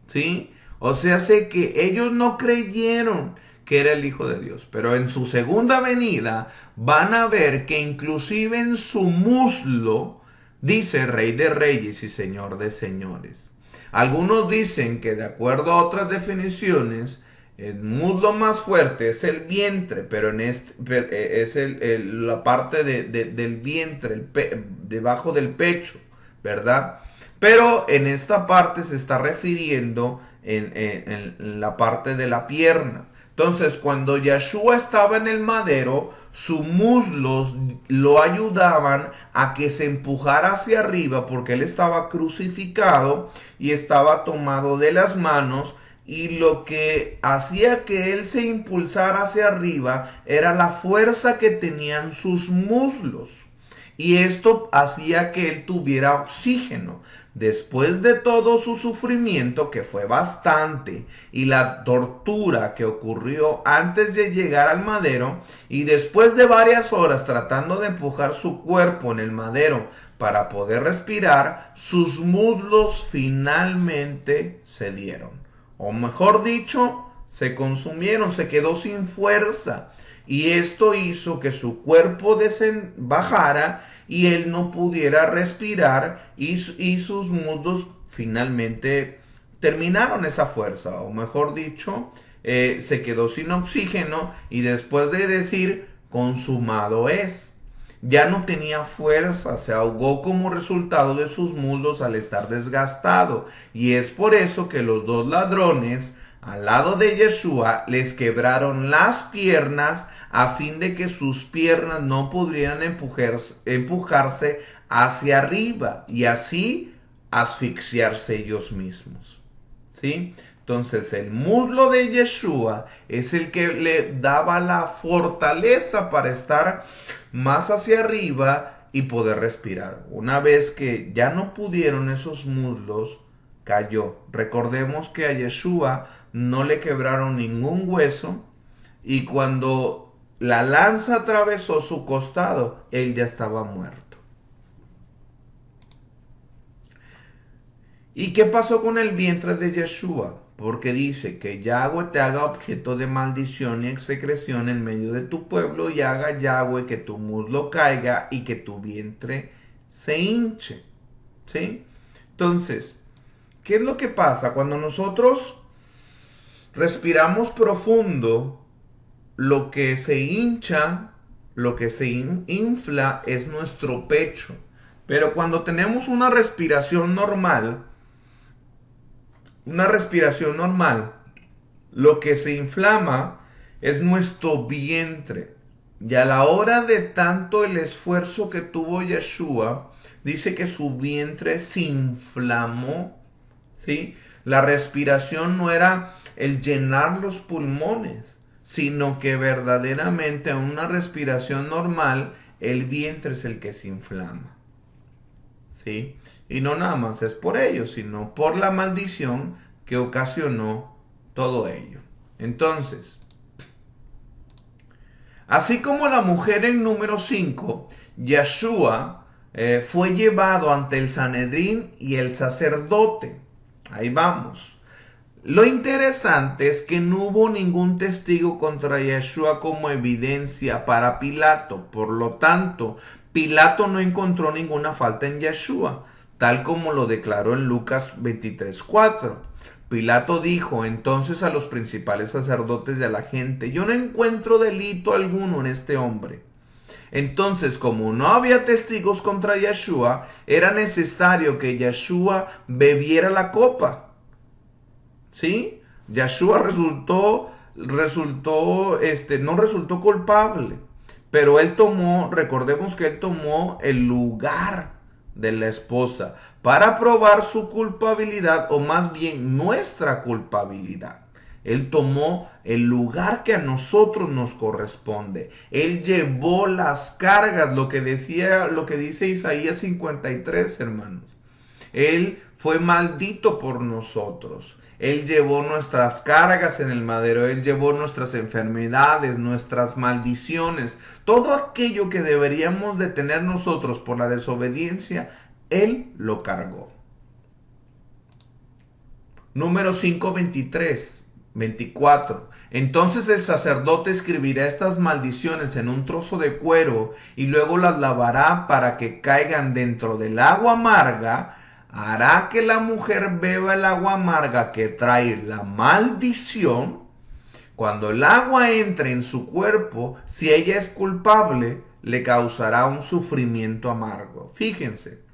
¿sí? O sea, sé que ellos no creyeron que era el Hijo de Dios, pero en su segunda venida van a ver que inclusive en su muslo dice Rey de Reyes y Señor de Señores. Algunos dicen que, de acuerdo a otras definiciones, el muslo más fuerte es el vientre, pero es la parte del vientre, debajo del pecho, ¿verdad? Pero en esta parte se está refiriendo en la parte de la pierna. Entonces, cuando Yeshua estaba en el madero, sus muslos lo ayudaban a que se empujara hacia arriba, porque él estaba crucificado y estaba tomado de las manos, y lo que hacía que él se impulsara hacia arriba era la fuerza que tenían sus muslos. Y esto hacía que él tuviera oxígeno. Después de todo su sufrimiento, que fue bastante, y la tortura que ocurrió antes de llegar al madero, y después de varias horas tratando de empujar su cuerpo en el madero para poder respirar, sus muslos finalmente cedieron. O mejor dicho, se consumieron, se quedó sin fuerza. Y esto hizo que su cuerpo bajara y él no pudiera respirar, y sus muslos finalmente terminaron esa fuerza, o mejor dicho, se quedó sin oxígeno, y después de decir consumado es, ya no tenía fuerza, se ahogó como resultado de sus muslos al estar desgastado. Y es por eso que los dos ladrones al lado de Yeshua les quebraron las piernas, a fin de que sus piernas no pudieran empujarse hacia arriba y así asfixiarse ellos mismos, ¿sí? Entonces el muslo de Yeshua es el que le daba la fortaleza para estar más hacia arriba y poder respirar. Una vez que ya no pudieron esos muslos, cayó. Recordemos que a Yeshua no le quebraron ningún hueso, y cuando la lanza atravesó su costado, él ya estaba muerto. ¿Y qué pasó con el vientre de Yeshua? Porque dice que Yahweh te haga objeto de maldición y execración en medio de tu pueblo, y haga Yahweh que tu muslo caiga y que tu vientre se hinche, ¿sí? Entonces, ¿qué es lo que pasa? Cuando nosotros respiramos profundo, lo que se hincha, lo que se infla es nuestro pecho. Pero cuando tenemos una respiración normal, una respiración normal, lo que se inflama es nuestro vientre. Y a la hora de tanto el esfuerzo que tuvo Yeshua, dice que su vientre se inflamó, ¿sí? La respiración no era el llenar los pulmones, sino que verdaderamente en una respiración normal, el vientre es el que se inflama, ¿sí? Y no nada más es por ello, sino por la maldición que ocasionó todo ello. Entonces, así como la mujer en número 5, Yeshua fue llevado ante el Sanedrín y el sacerdote. Ahí vamos. Lo interesante es que no hubo ningún testigo contra Yeshua como evidencia para Pilato. Por lo tanto, Pilato no encontró ninguna falta en Yeshua, tal como lo declaró en Lucas 23:4. Pilato dijo entonces a los principales sacerdotes y a la gente: yo no encuentro delito alguno en este hombre. Entonces, como no había testigos contra Yeshua, era necesario que Yeshua bebiera la copa. ¿Sí? Yeshua no resultó culpable, pero él tomó, recordemos que él tomó el lugar de la esposa para probar su culpabilidad, o más bien nuestra culpabilidad. Él tomó el lugar que a nosotros nos corresponde. Él llevó las cargas, lo que dice Isaías 53, hermanos. Él fue maldito por nosotros. Él llevó nuestras cargas en el madero. Él llevó nuestras enfermedades, nuestras maldiciones. Todo aquello que deberíamos de tener nosotros por la desobediencia, Él lo cargó. Número 5, 23, 24. Entonces el sacerdote escribirá estas maldiciones en un trozo de cuero y luego las lavará para que caigan dentro del agua amarga. Hará que la mujer beba el agua amarga que trae la maldición. Cuando el agua entre en su cuerpo, si ella es culpable, le causará un sufrimiento amargo. Fíjense,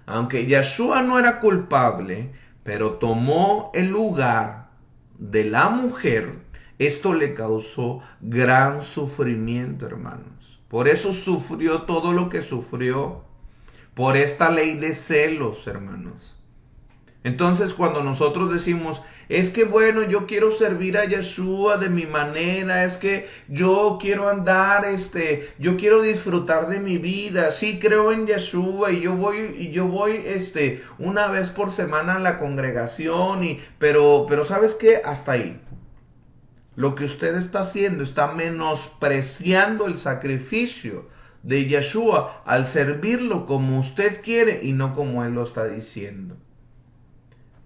aunque Yeshua no era culpable, pero tomó el lugar de la mujer, esto le causó gran sufrimiento, hermanos. Por eso sufrió todo lo que sufrió, por esta ley de celos, hermanos. Entonces, cuando nosotros decimos, es que bueno, yo quiero servir a Yeshua de mi manera, es que yo quiero andar, yo quiero disfrutar de mi vida, sí creo en Yeshua y yo voy, una vez por semana a la congregación, pero ¿sabes qué? Hasta ahí. Lo que usted está haciendo, está menospreciando el sacrificio de Yeshua al servirlo como usted quiere y no como Él lo está diciendo.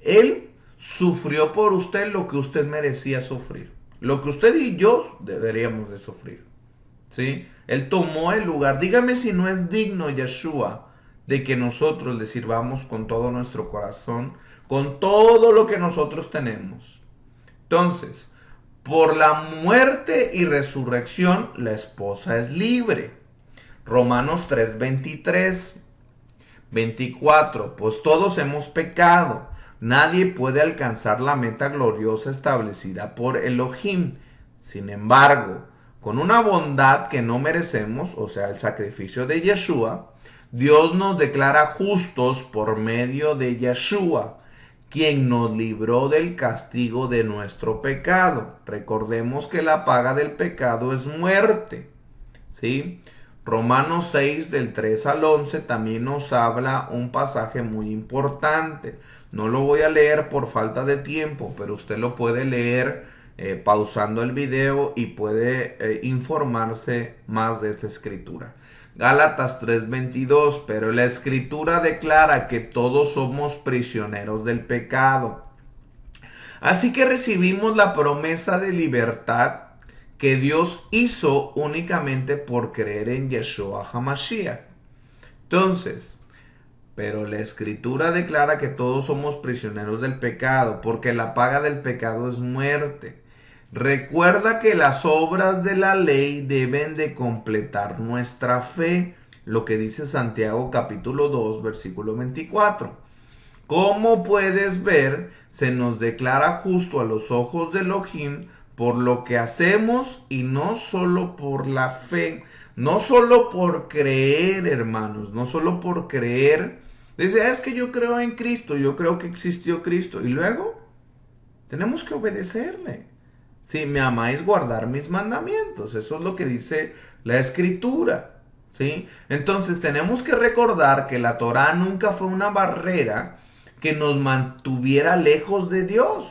Él sufrió por usted lo que usted merecía sufrir. Lo que usted y yo deberíamos de sufrir. ¿Sí? Él tomó el lugar. Dígame si no es digno Yeshua de que nosotros le sirvamos con todo nuestro corazón, con todo lo que nosotros tenemos. Entonces, por la muerte y resurrección, la esposa es libre. Romanos 3, 23, 24. Pues todos hemos pecado. Nadie puede alcanzar la meta gloriosa establecida por Elohim. Sin embargo, con una bondad que no merecemos, o sea, el sacrificio de Yeshua, Dios nos declara justos por medio de Yeshua, quien nos libró del castigo de nuestro pecado. Recordemos que la paga del pecado es muerte. ¿Sí? Romanos 6 del 3 al 11 también nos habla un pasaje muy importante. No lo voy a leer por falta de tiempo, pero usted lo puede leer pausando el video y puede informarse más de esta escritura. Gálatas 3:22, pero la escritura declara que todos somos prisioneros del pecado. Así que recibimos la promesa de libertad que Dios hizo únicamente por creer en Yeshua HaMashiach. Entonces, pero la escritura declara que todos somos prisioneros del pecado, porque la paga del pecado es muerte. Recuerda que las obras de la ley deben de completar nuestra fe, lo que dice Santiago capítulo 2, versículo 24. Como puedes ver, se nos declara justo a los ojos de Elohim por lo que hacemos y no solo por la fe, no solo por creer, hermanos, no solo por creer. Dice, es que yo creo en Cristo, yo creo que existió Cristo. Y luego, tenemos que obedecerle. Si me amáis, guardar mis mandamientos. Eso es lo que dice la Escritura. ¿Sí? Entonces tenemos que recordar que la Torá nunca fue una barrera que nos mantuviera lejos de Dios.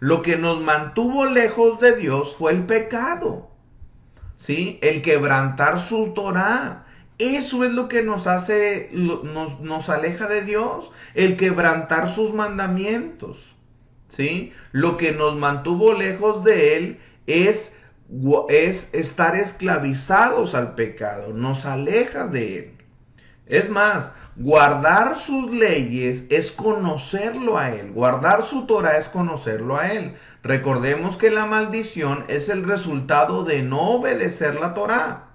Lo que nos mantuvo lejos de Dios fue el pecado. ¿Sí? El quebrantar su Torá. Eso es lo que nos hace, nos aleja de Dios. El quebrantar sus mandamientos. ¿Sí? Lo que nos mantuvo lejos de Él es estar esclavizados al pecado. Nos aleja de Él. Es más, guardar sus leyes es conocerlo a Él. Guardar su Torah es conocerlo a Él. Recordemos que la maldición es el resultado de no obedecer la Torah.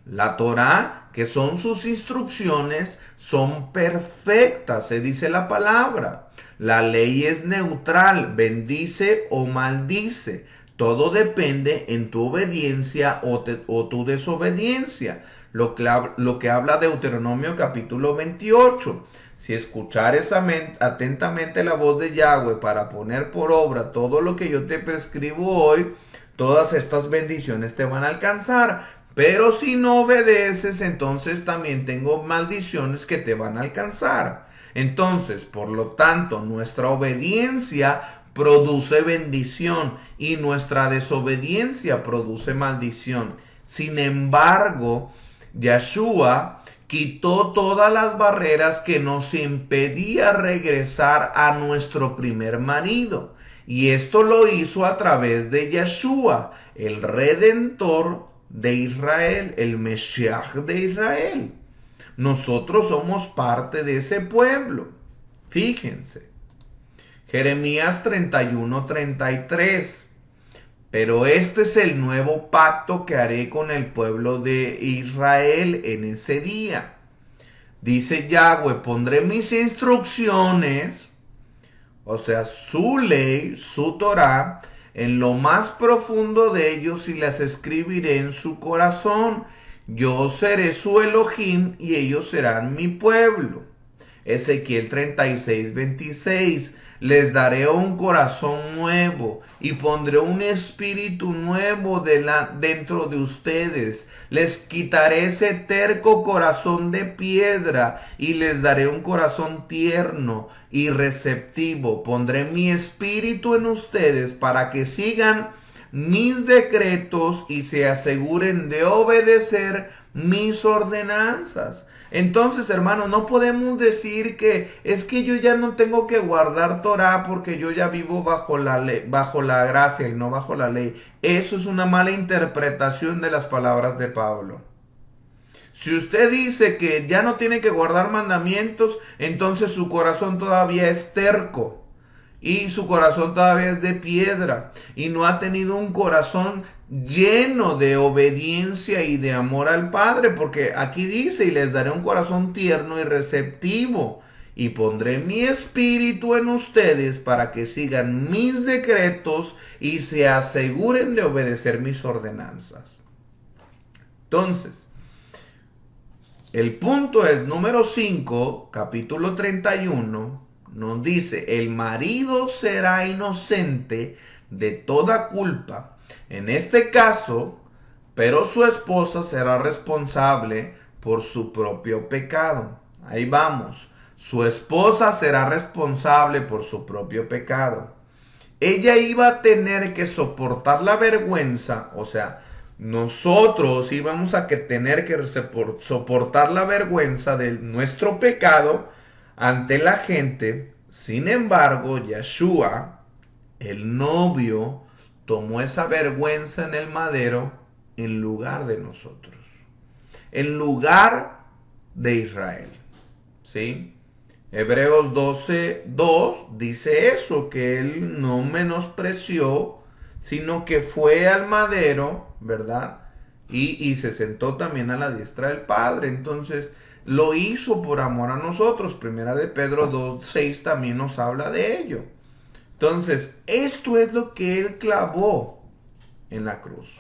La Torah, que son sus instrucciones, son perfectas, se dice la palabra. La ley es neutral, bendice o maldice. Todo depende en tu obediencia o tu desobediencia. Lo que habla Deuteronomio capítulo 28. Si escuchares atentamente la voz de Yahweh para poner por obra todo lo que yo te prescribo hoy, todas estas bendiciones te van a alcanzar. Pero si no obedeces, entonces también tengo maldiciones que te van a alcanzar. Entonces, por lo tanto, nuestra obediencia produce bendición y nuestra desobediencia produce maldición. Sin embargo, Yeshua quitó todas las barreras que nos impedía regresar a nuestro primer marido. Y esto lo hizo a través de Yeshua, el Redentor de Israel, el Mesías de Israel. Nosotros somos parte de ese pueblo. Fíjense. Jeremías 31:33. Pero este es el nuevo pacto que haré con el pueblo de Israel en ese día. Dice Yahweh, pondré mis instrucciones, o sea, su ley, su Torah, en lo más profundo de ellos y las escribiré en su corazón. Yo seré su Elohim y ellos serán mi pueblo. Ezequiel 36:26. Les daré un corazón nuevo y pondré un espíritu nuevo dentro de ustedes. Les quitaré ese terco corazón de piedra y les daré un corazón tierno y receptivo. Pondré mi espíritu en ustedes para que sigan mis decretos y se aseguren de obedecer mis ordenanzas. Entonces, hermano, no podemos decir que es que yo ya no tengo que guardar Torah porque yo ya vivo bajo la ley, bajo la gracia y no bajo la ley. Eso es una mala interpretación de las palabras de Pablo. Si usted dice que ya no tiene que guardar mandamientos, entonces su corazón todavía es terco. Y su corazón todavía es de piedra. Y no ha tenido un corazón lleno de obediencia y de amor al Padre. Porque aquí dice, y les daré un corazón tierno y receptivo. Y pondré mi espíritu en ustedes para que sigan mis decretos y se aseguren de obedecer mis ordenanzas. Entonces, el punto es número 5, capítulo 31. Nos dice, el marido será inocente de toda culpa. En este caso, pero su esposa será responsable por su propio pecado. Ahí vamos. Su esposa será responsable por su propio pecado. Ella iba a tener que soportar la vergüenza, o sea, nosotros íbamos a tener que soportar la vergüenza de nuestro pecado ante la gente. Sin embargo, Yeshua, el novio, tomó esa vergüenza en el madero en lugar de nosotros, en lugar de Israel. ¿Sí? Hebreos 12:2 dice eso, que él no menospreció, sino que fue al madero, ¿verdad? Y se sentó también a la diestra del Padre. Entonces, lo hizo por amor a nosotros. Primera de Pedro 2:6 también nos habla de ello. Entonces, esto es lo que Él clavó en la cruz.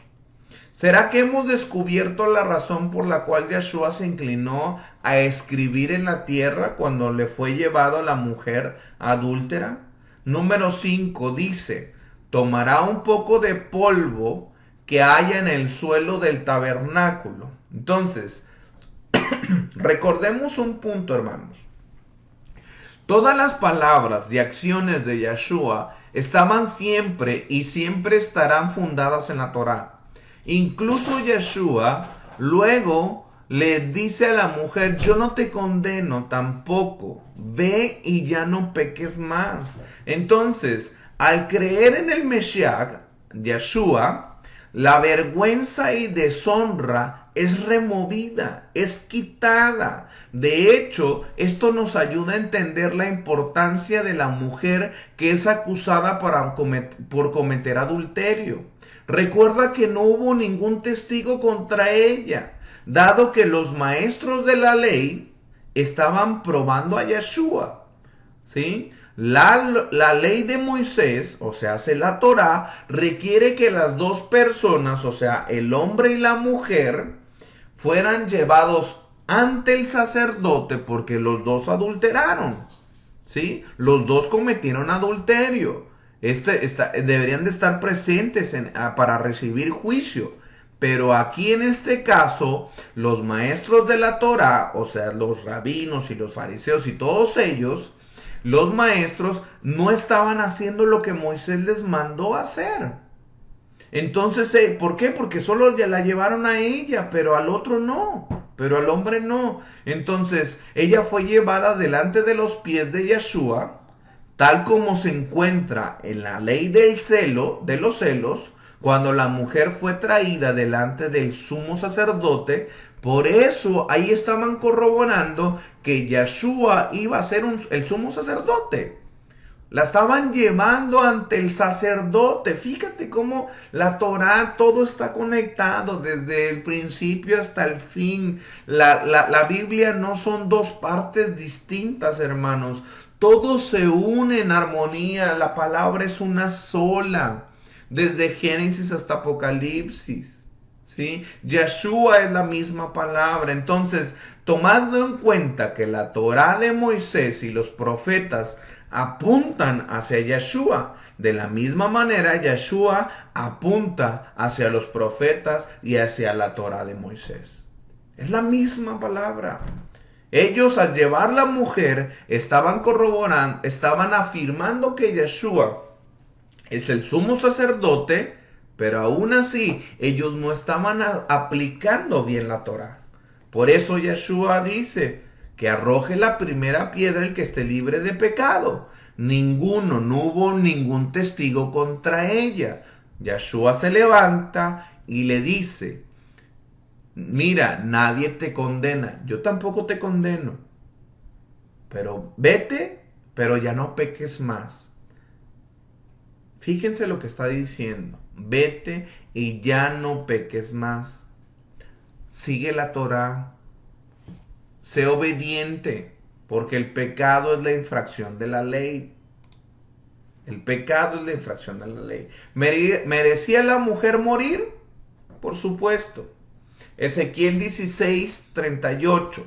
¿Será que hemos descubierto la razón por la cual Yeshua se inclinó a escribir en la tierra cuando le fue llevado a la mujer adúltera? Número 5 dice, tomará un poco de polvo que haya en el suelo del tabernáculo. Entonces, recordemos un punto, hermanos. Todas las palabras y acciones de Yeshua estaban siempre y siempre estarán fundadas en la Torá. Incluso Yeshua luego le dice a la mujer, yo no te condeno tampoco, ve y ya no peques más. Entonces, al creer en el Mesías, Yeshua, la vergüenza y deshonra es removida, es quitada. De hecho, esto nos ayuda a entender la importancia de la mujer que es acusada por cometer adulterio. Recuerda que no hubo ningún testigo contra ella, dado que los maestros de la ley estaban probando a Yeshua. ¿Sí? La ley de Moisés, o sea, la Torá, requiere que las dos personas, o sea, el hombre y la mujer, fueran llevados ante el sacerdote porque los dos adulteraron. ¿Sí? Los dos cometieron adulterio. Deberían de estar presentes para recibir juicio. Pero aquí en este caso, los maestros de la Torá, o sea, los rabinos y los fariseos y todos ellos, los maestros no estaban haciendo lo que Moisés les mandó hacer. Entonces, ¿por qué? Porque solo la llevaron a ella, pero al otro no, pero al hombre no. Entonces, ella fue llevada delante de los pies de Yeshua, tal como se encuentra en la ley del celo, de los celos, cuando la mujer fue traída delante del sumo sacerdote. Por eso ahí estaban corroborando que Yeshua iba a ser el sumo sacerdote. La estaban llevando ante el sacerdote. Fíjate cómo la Torá, todo está conectado desde el principio hasta el fin. La Biblia no son dos partes distintas, hermanos. Todo se une en armonía. La palabra es una sola. Desde Génesis hasta Apocalipsis. ¿Sí? Yeshua es la misma palabra. Entonces, tomando en cuenta que la Torá de Moisés y los profetas apuntan hacia Yeshua, de la misma manera Yeshua apunta hacia los profetas y hacia la Torá de Moisés. Es la misma palabra. Ellos, al llevar la mujer, estaban corroborando, estaban afirmando que Yeshua es el sumo sacerdote, pero aún así ellos no estaban aplicando bien la Torá. Por eso Yeshua dice que arroje la primera piedra el que esté libre de pecado. No hubo ningún testigo contra ella. Yeshua se levanta y le dice, mira, nadie te condena, yo tampoco te condeno, pero vete, pero ya no peques más. Fíjense lo que está diciendo, vete y ya no peques más. Sigue la Torá, sé obediente, porque el pecado es la infracción de la ley. El pecado es la infracción de la ley. ¿Merecía la mujer morir? Por supuesto. Ezequiel 16:38.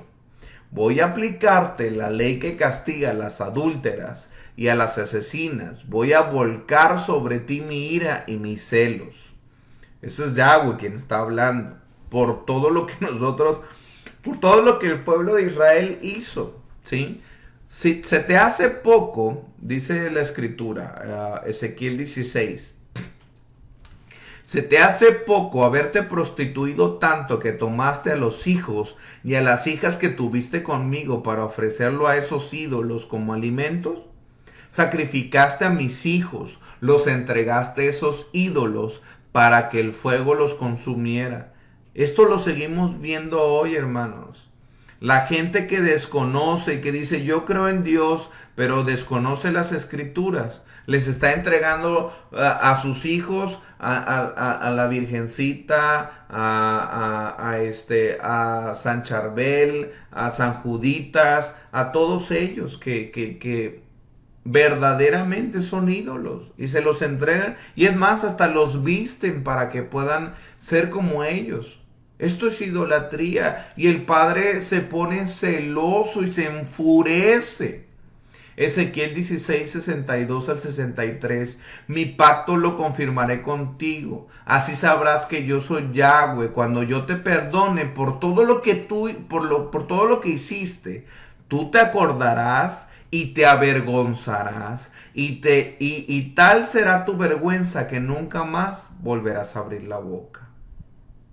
Voy a aplicarte la ley que castiga a las adúlteras y a las asesinas. Voy a volcar sobre ti mi ira y mis celos. Eso es Yahweh quien está hablando. Por todo lo que por todo lo que el pueblo de Israel hizo. ¿Sí? Si se te hace poco, dice la escritura, Ezequiel 16. Se te hace poco haberte prostituido tanto que tomaste a los hijos y a las hijas que tuviste conmigo para ofrecerlo a esos ídolos como alimentos. Sacrificaste a mis hijos, los entregaste a esos ídolos para que el fuego los consumiera. Esto lo seguimos viendo hoy, hermanos. La gente que desconoce y que dice yo creo en Dios, pero desconoce las escrituras. Les está entregando a sus hijos, a la Virgencita, a San Charbel, a San Juditas, a todos ellos que verdaderamente son ídolos y se los entregan y es más, hasta los visten para que puedan ser como ellos. Esto es idolatría y el Padre se pone celoso y se enfurece. Ezequiel 16, 62 al 63. Mi pacto lo confirmaré contigo. Así sabrás que yo soy Yahweh cuando yo te perdone por todo lo que por todo lo que hiciste. Tú te acordarás y te avergonzarás y tal será tu vergüenza que nunca más volverás a abrir la boca.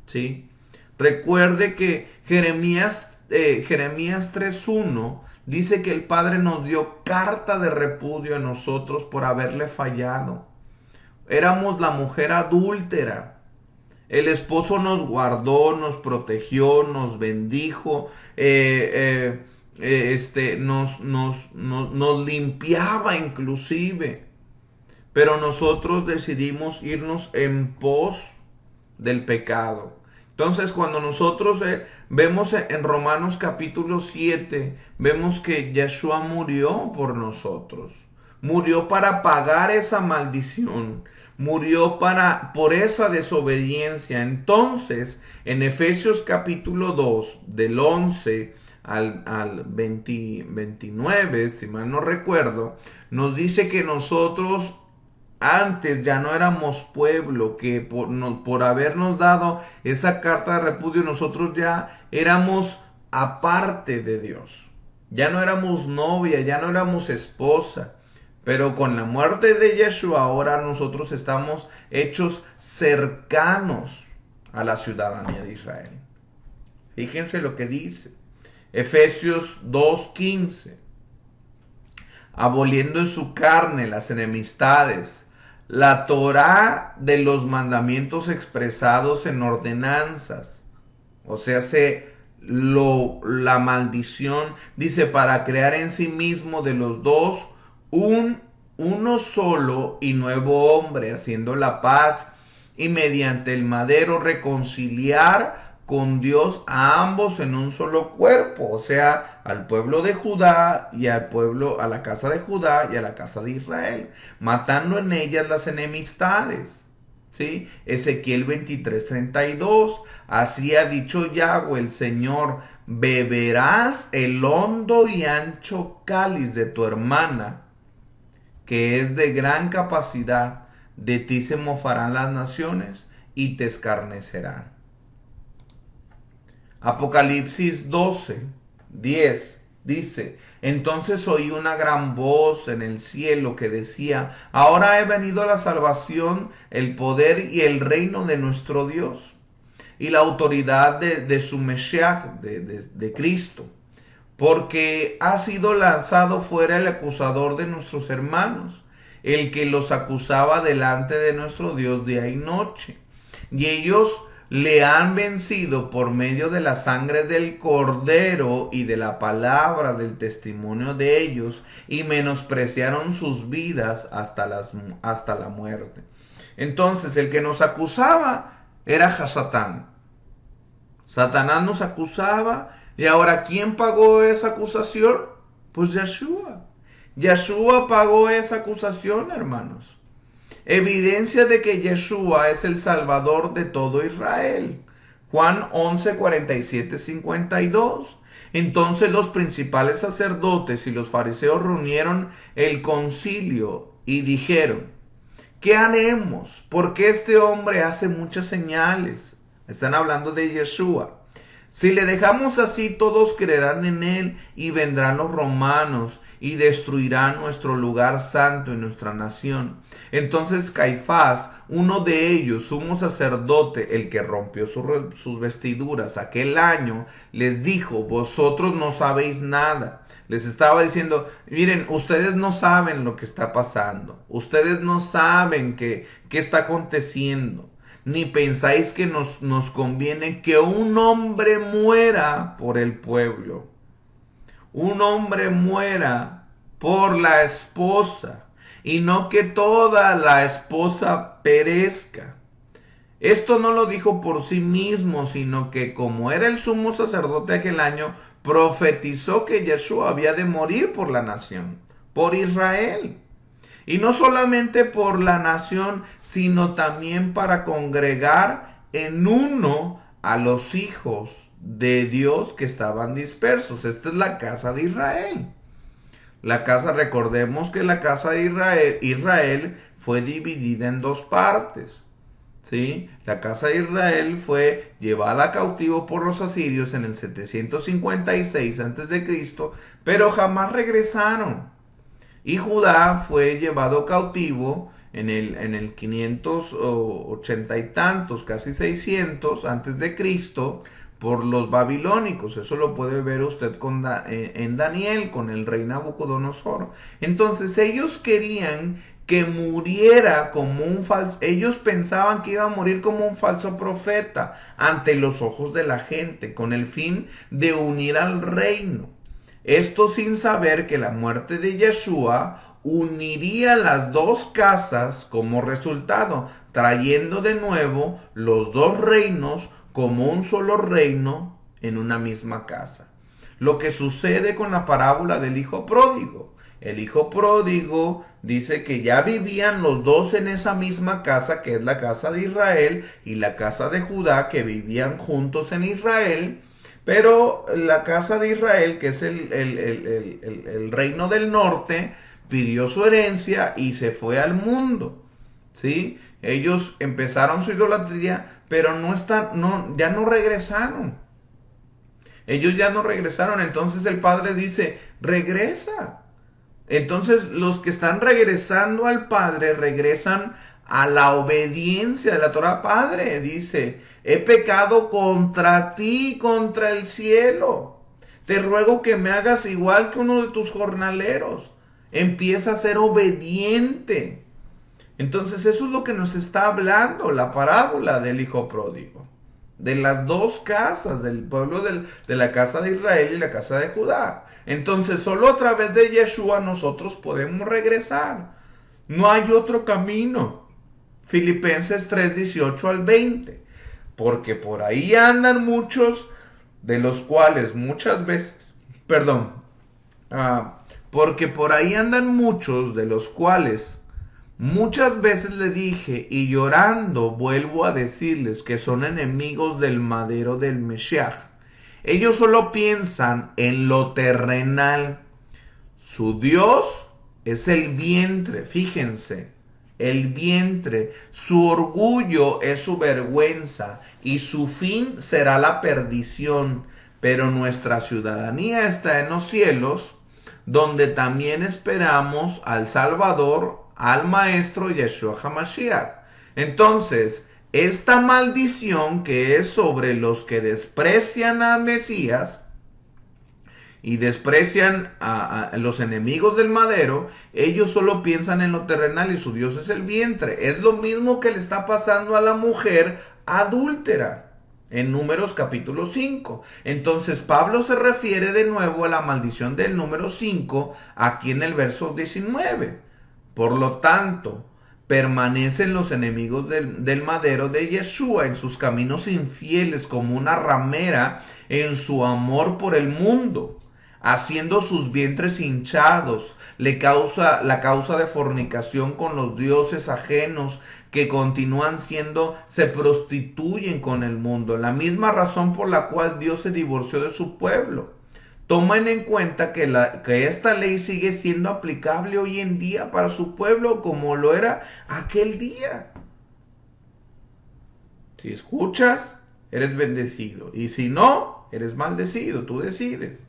¿Sí? Recuerde que Jeremías 3:1 dice que el Padre nos dio carta de repudio a nosotros por haberle fallado. Éramos la mujer adúltera. El esposo nos guardó, nos protegió, nos bendijo, nos limpiaba inclusive. Pero nosotros decidimos irnos en pos del pecado. Entonces, cuando nosotros vemos en Romanos capítulo 7, vemos que Yeshua murió por nosotros. Murió para pagar esa maldición. Murió por esa desobediencia. Entonces, en Efesios capítulo 2, del 11 al 29, si mal no recuerdo, nos dice que nosotros antes ya no éramos pueblo, que por habernos dado esa carta de repudio nosotros ya éramos aparte de Dios. Ya no éramos novia, ya no éramos esposa. Pero con la muerte de Yeshua ahora nosotros estamos hechos cercanos a la ciudadanía de Israel. Fíjense lo que dice Efesios 2:15. Aboliendo en su carne las enemistades, la Torá de los mandamientos expresados en ordenanzas, o sea, la maldición, dice, para crear en sí mismo de los dos uno solo y nuevo hombre, haciendo la paz y mediante el madero reconciliar con Dios a ambos en un solo cuerpo, o sea, al pueblo de Judá y a la casa de Judá y a la casa de Israel, matando en ellas las enemistades. ¿Sí? Ezequiel 23:32. Así ha dicho Yahweh el Señor: beberás el hondo y ancho cáliz de tu hermana, que es de gran capacidad. De ti se mofarán las naciones y te escarnecerán. Apocalipsis 12:10 dice: entonces oí una gran voz en el cielo que decía: ahora he venido la salvación, el poder y el reino de nuestro Dios, y la autoridad de su Mesías, de Cristo, porque ha sido lanzado fuera el acusador de nuestros hermanos, el que los acusaba delante de nuestro Dios día y noche. Y ellos le han vencido por medio de la sangre del Cordero y de la palabra del testimonio de ellos, y menospreciaron sus vidas hasta la muerte. Entonces, el que nos acusaba era Hasatán. Satanás nos acusaba, y ahora, ¿quién pagó esa acusación? Pues Yeshua. Yeshua pagó esa acusación, hermanos. Evidencia de que Yeshua es el Salvador de todo Israel. Juan 11, 47, 52. Entonces los principales sacerdotes y los fariseos reunieron el concilio y dijeron: ¿qué haremos? Porque este hombre hace muchas señales. Están hablando de Yeshua. Si le dejamos así, todos creerán en él, y vendrán los romanos y destruirán nuestro lugar santo y nuestra nación. Entonces Caifás, uno de ellos, sumo sacerdote, el que rompió sus vestiduras aquel año, les dijo: vosotros no sabéis nada. Les estaba diciendo: miren, ustedes no saben lo que está pasando. Ustedes no saben qué está aconteciendo. Ni pensáis que nos conviene que un hombre muera por el pueblo. Un hombre muera por la esposa y no que toda la esposa perezca. Esto no lo dijo por sí mismo, sino que como era el sumo sacerdote aquel año, profetizó que Yeshua había de morir por la nación, por Israel. Y no solamente por la nación, sino también para congregar en uno a los hijos de Dios que estaban dispersos. Esta es la casa de Israel. La casa, recordemos que la casa de Israel fue dividida en dos partes. ¿Sí? La casa de Israel fue llevada cautivo por los asirios en el 756 a.C., pero jamás regresaron. Y Judá fue llevado cautivo en el 580 y tantos, casi 600 antes de Cristo, por los babilónicos. Eso lo puede ver usted en Daniel, con el rey Nabucodonosor. Entonces ellos querían que muriera como un falso, ellos pensaban que iba a morir como un falso profeta ante los ojos de la gente, con el fin de unir al reino. Esto sin saber que la muerte de Yeshua uniría las dos casas como resultado, trayendo de nuevo los dos reinos como un solo reino en una misma casa. Lo que sucede con la parábola del hijo pródigo. El hijo pródigo dice que ya vivían los dos en esa misma casa, que es la casa de Israel y la casa de Judá, que vivían juntos en Israel. Pero la casa de Israel, que es el reino del norte, pidió su herencia y se fue al mundo. ¿Sí? Ellos empezaron su idolatría, pero ya no regresaron. Ellos ya no regresaron. Entonces el Padre dice, regresa. Entonces los que están regresando al Padre regresan a la obediencia de la Torah. Padre, dice, he pecado contra ti, contra el cielo. Te ruego que me hagas igual que uno de tus jornaleros. Empieza a ser obediente. Entonces eso es lo que nos está hablando la parábola del hijo pródigo. De las dos casas, del pueblo de la casa de Israel y la casa de Judá. Entonces solo a través de Yeshua nosotros podemos regresar. No hay otro camino. Filipenses 3:18 al 20. Porque por ahí andan muchos, de los cuales muchas veces, porque por ahí andan muchos, de los cuales muchas veces le dije, y llorando vuelvo a decirles, que son enemigos del madero del Mesías. Ellos solo piensan en lo terrenal. Su Dios es el vientre, fíjense, el vientre. Su orgullo es su vergüenza y su fin será la perdición. Pero nuestra ciudadanía está en los cielos, donde también esperamos al Salvador, al Maestro Yeshua HaMashiach. Entonces, esta maldición que es sobre los que desprecian a Mesías y desprecian a los enemigos del madero, ellos solo piensan en lo terrenal y su Dios es el vientre. Es lo mismo que le está pasando a la mujer adúltera en Números capítulo 5. Entonces Pablo se refiere de nuevo a la maldición del número 5 aquí en el verso 19. Por lo tanto, permanecen los enemigos del madero de Yeshua en sus caminos infieles como una ramera en su amor por el mundo, haciendo sus vientres hinchados, la causa de fornicación con los dioses ajenos que se prostituyen con el mundo, la misma razón por la cual Dios se divorció de su pueblo. Tomen en cuenta que esta ley sigue siendo aplicable hoy en día para su pueblo como lo era aquel día. Si escuchas, eres bendecido. Y si no, eres maldecido. Tú decides.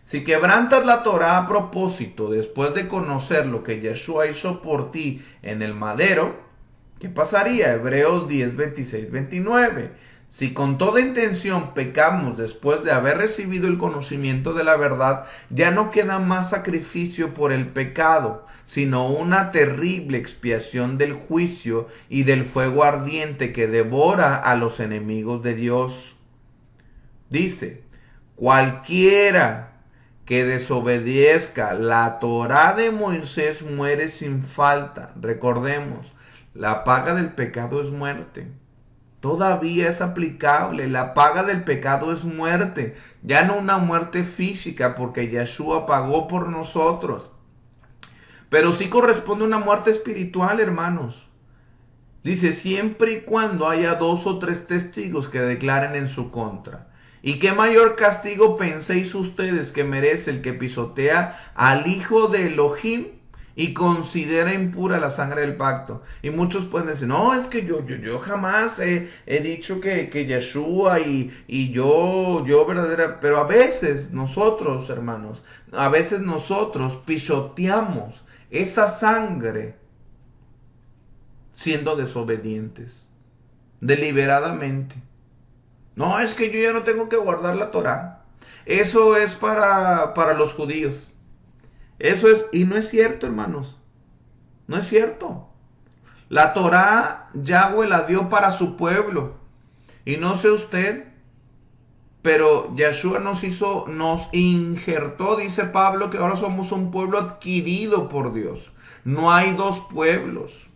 Si quebrantas la Torah a propósito, después de conocer lo que Yeshua hizo por ti en el madero, ¿qué pasaría? Hebreos 10, 26, 29. Si con toda intención pecamos después de haber recibido el conocimiento de la verdad, ya no queda más sacrificio por el pecado, sino una terrible expiación del juicio y del fuego ardiente que devora a los enemigos de Dios. Dice, cualquiera que desobedezca la Torá de Moisés muere sin falta. Recordemos, la paga del pecado es muerte. Todavía es aplicable. La paga del pecado es muerte. Ya no una muerte física porque Yeshua pagó por nosotros. Pero sí corresponde una muerte espiritual, hermanos. Dice, siempre y cuando haya 2 o 3 testigos que declaren en su contra. ¿Y qué mayor castigo penséis ustedes que merece el que pisotea al Hijo de Elohim y considera impura la sangre del pacto? Y muchos pueden decir, no, es que yo jamás he dicho que Yeshua y yo verdadera. Pero a veces nosotros, hermanos, a veces nosotros pisoteamos esa sangre siendo desobedientes, deliberadamente. No, es que yo ya no tengo que guardar la Torá. Eso es para los judíos. Eso es, y no es cierto, hermanos. No es cierto. La Torá Yahweh la dio para su pueblo. Y no sé usted, pero Yeshua nos injertó, dice Pablo, que ahora somos un pueblo adquirido por Dios. No hay dos pueblos.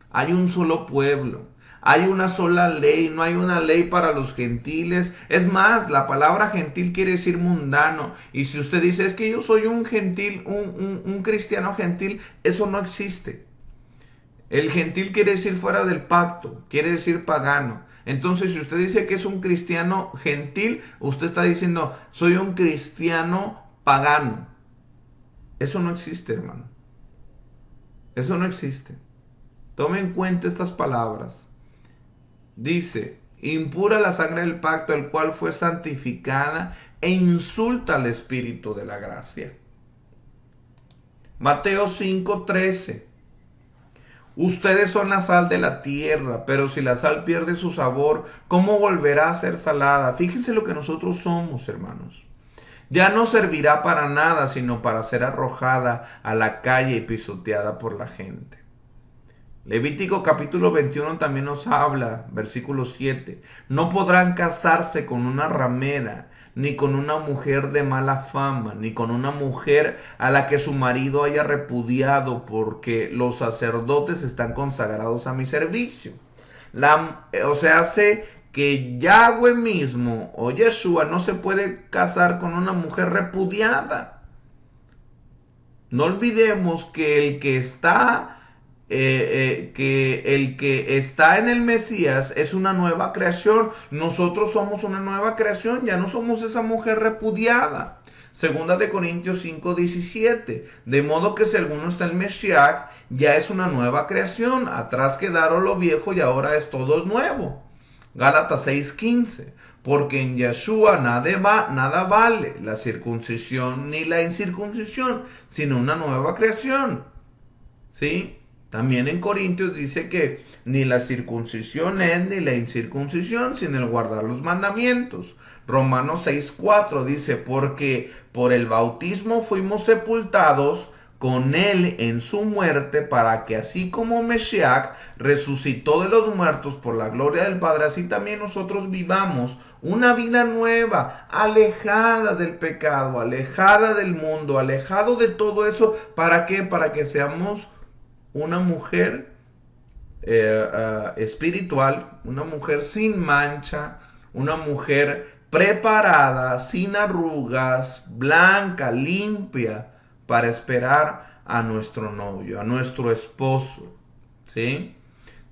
Hay un solo pueblo. Hay una sola ley, no hay una ley para los gentiles. Es más, la palabra gentil quiere decir mundano. Y si usted dice, es que yo soy un gentil, un cristiano gentil, eso no existe. El gentil quiere decir fuera del pacto, quiere decir pagano. Entonces, si usted dice que es un cristiano gentil, usted está diciendo, soy un cristiano pagano. Eso no existe, hermano. Eso no existe. Tome en cuenta estas palabras. Dice, impura la sangre del pacto, el cual fue santificada, e insulta al Espíritu de la gracia. Mateo 5:13. Ustedes son la sal de la tierra, pero si la sal pierde su sabor, ¿cómo volverá a ser salada? Fíjense lo que nosotros somos, hermanos. Ya no servirá para nada, sino para ser arrojada a la calle y pisoteada por la gente. Levítico capítulo 21 también nos habla, versículo 7. No podrán casarse con una ramera, ni con una mujer de mala fama, ni con una mujer a la que su marido haya repudiado, porque los sacerdotes están consagrados a mi servicio. O sea, hace que Yahweh mismo o Yeshua no se puede casar con una mujer repudiada. No olvidemos que el que está en el Mesías es una nueva creación. Nosotros somos una nueva creación, ya no somos esa mujer repudiada. Segunda de Corintios 5:17. De modo que si alguno está en Mesías, ya es una nueva creación. Atrás quedaron lo viejo y ahora es todo nuevo. Gálatas 6:15. Porque en Yeshua nada vale la circuncisión ni la incircuncisión, sino una nueva creación. ¿Sí? También en Corintios dice que ni la circuncisión es ni la incircuncisión, sino el guardar los mandamientos. Romanos 6:4 dice, porque por el bautismo fuimos sepultados con él en su muerte, para que así como Mesías resucitó de los muertos por la gloria del Padre, así también nosotros vivamos una vida nueva, alejada del pecado, alejada del mundo, alejado de todo eso. ¿Para qué? Para que seamos una mujer espiritual, una mujer sin mancha, una mujer preparada, sin arrugas, blanca, limpia, para esperar a nuestro novio, a nuestro esposo. ¿Sí?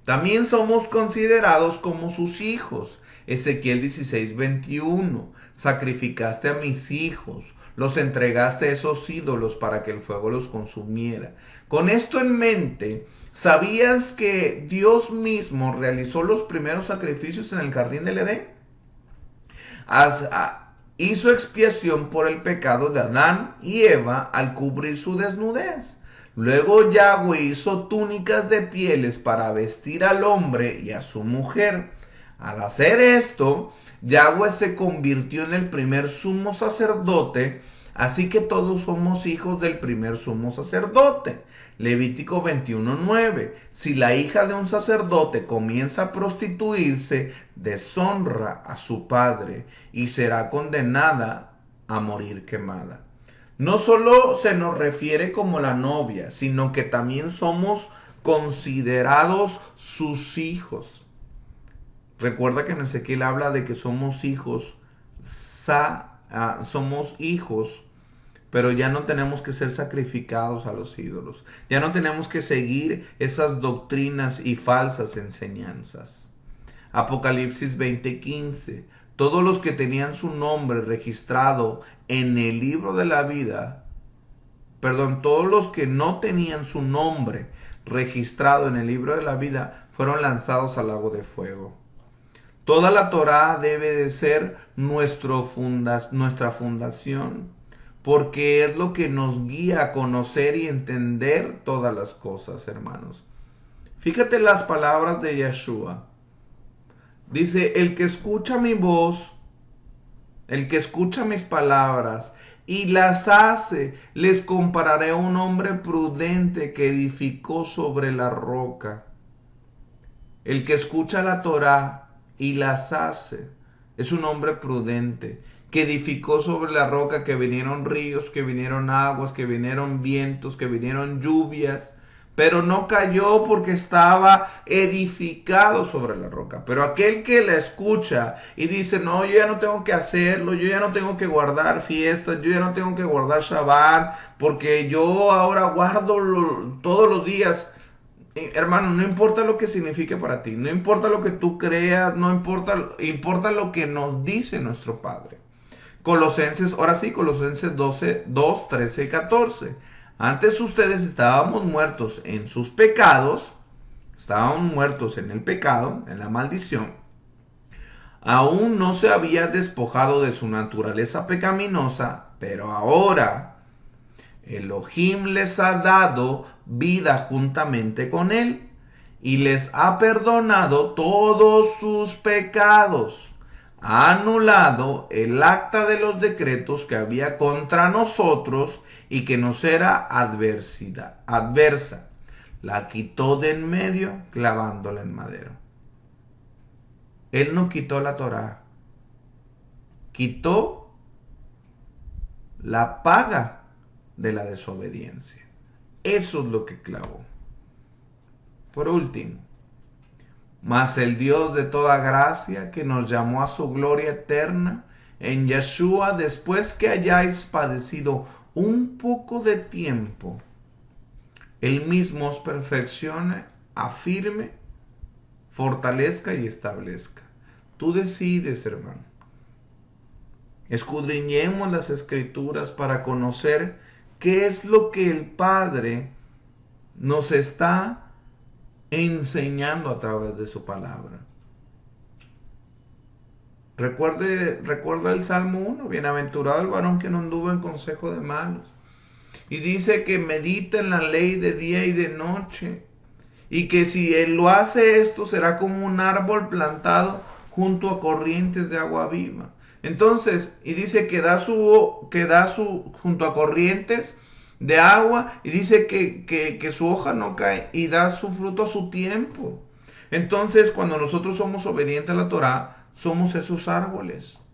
También somos considerados como sus hijos. Ezequiel 16:21. Sacrificaste a mis hijos, los entregaste a esos ídolos para que el fuego los consumiera. Con esto en mente, ¿sabías que Dios mismo realizó los primeros sacrificios en el jardín del Edén? Hizo expiación por el pecado de Adán y Eva al cubrir su desnudez. Luego Yahweh hizo túnicas de pieles para vestir al hombre y a su mujer. Al hacer esto, Yahweh se convirtió en el primer sumo sacerdote, así que todos somos hijos del primer sumo sacerdote. Levítico 21:9. Si la hija de un sacerdote comienza a prostituirse, deshonra a su padre y será condenada a morir quemada. No solo se nos refiere como la novia, sino que también somos considerados sus hijos. Recuerda que en Ezequiel habla de que somos hijos, somos hijos, pero ya no tenemos que ser sacrificados a los ídolos. Ya no tenemos que seguir esas doctrinas y falsas enseñanzas. Apocalipsis 20:15. Todos los que tenían su nombre registrado en el libro de la vida, perdón, todos los que no tenían su nombre registrado en el libro de la vida fueron lanzados al lago de fuego. Toda la Torá debe de ser nuestra fundación, porque es lo que nos guía a conocer y entender todas las cosas, hermanos. Fíjate las palabras de Yeshua. Dice, el que escucha mi voz, el que escucha mis palabras y las hace, les compararé a un hombre prudente que edificó sobre la roca. El que escucha la Torá y las hace es un hombre prudente que edificó sobre la roca, que vinieron ríos, que vinieron aguas, que vinieron vientos, que vinieron lluvias, pero no cayó porque estaba edificado sobre la roca. Pero aquel que la escucha y dice, no, yo ya no tengo que hacerlo, yo ya no tengo que guardar fiestas, yo ya no tengo que guardar Shabbat, porque yo ahora guardo todos los días. Hermano, no importa lo que signifique para ti, no importa lo que tú creas, no importa, importa lo que nos dice nuestro Padre. Colosenses, ahora sí, Colosenses 12, 2, 13 y 14. Antes ustedes estábamos muertos en sus pecados, estaban muertos en el pecado, en la maldición. Aún no se había despojado de su naturaleza pecaminosa, pero ahora Elohim les ha dado vida juntamente con él y les ha perdonado todos sus pecados. Ha anulado el acta de los decretos que había contra nosotros y que nos era adversa. La quitó de en medio clavándola en madero. Él no quitó la Torá, quitó la paga de la desobediencia. Eso es lo que clavó. Por último, mas el Dios de toda gracia, que nos llamó a su gloria eterna en Yeshua, después que hayáis padecido un poco de tiempo, Él mismo os perfeccione, afirme, fortalezca y establezca. Tú decides, hermano. Escudriñemos las Escrituras para conocer qué es lo que el Padre nos está enseñando a través de su palabra. Recuerda el Salmo 1, bienaventurado el varón que no anduvo en consejo de malos. Y dice que medita en la ley de día y de noche. Y que si él lo hace esto, será como un árbol plantado junto a corrientes de agua viva. Entonces, y dice que da su junto a corrientes de agua, y dice que su hoja no cae y da su fruto a su tiempo. Entonces, cuando nosotros somos obedientes a la Torá, somos esos árboles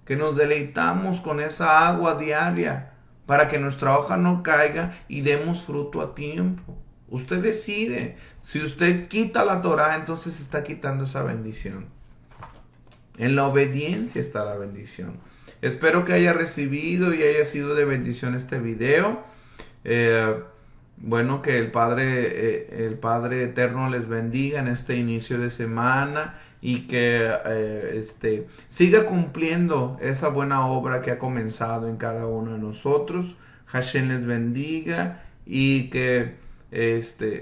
que nos deleitamos con esa agua diaria para que nuestra hoja no caiga y demos fruto a tiempo. Usted decide. Si usted quita la Torá, entonces está quitando esa bendición. En la obediencia está la bendición. Espero que haya recibido y haya sido de bendición este video. Bueno, que el Padre Eterno les bendiga en este inicio de semana y que siga cumpliendo esa buena obra que ha comenzado en cada uno de nosotros. Hashem les bendiga y que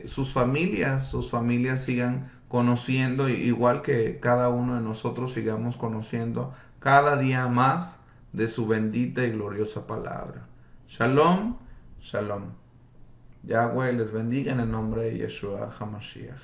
sus familias sigan conociendo, igual que cada uno de nosotros sigamos conociendo cada día más de su bendita y gloriosa palabra. Shalom, shalom. Yahweh les bendiga en el nombre de Yeshua HaMashiach.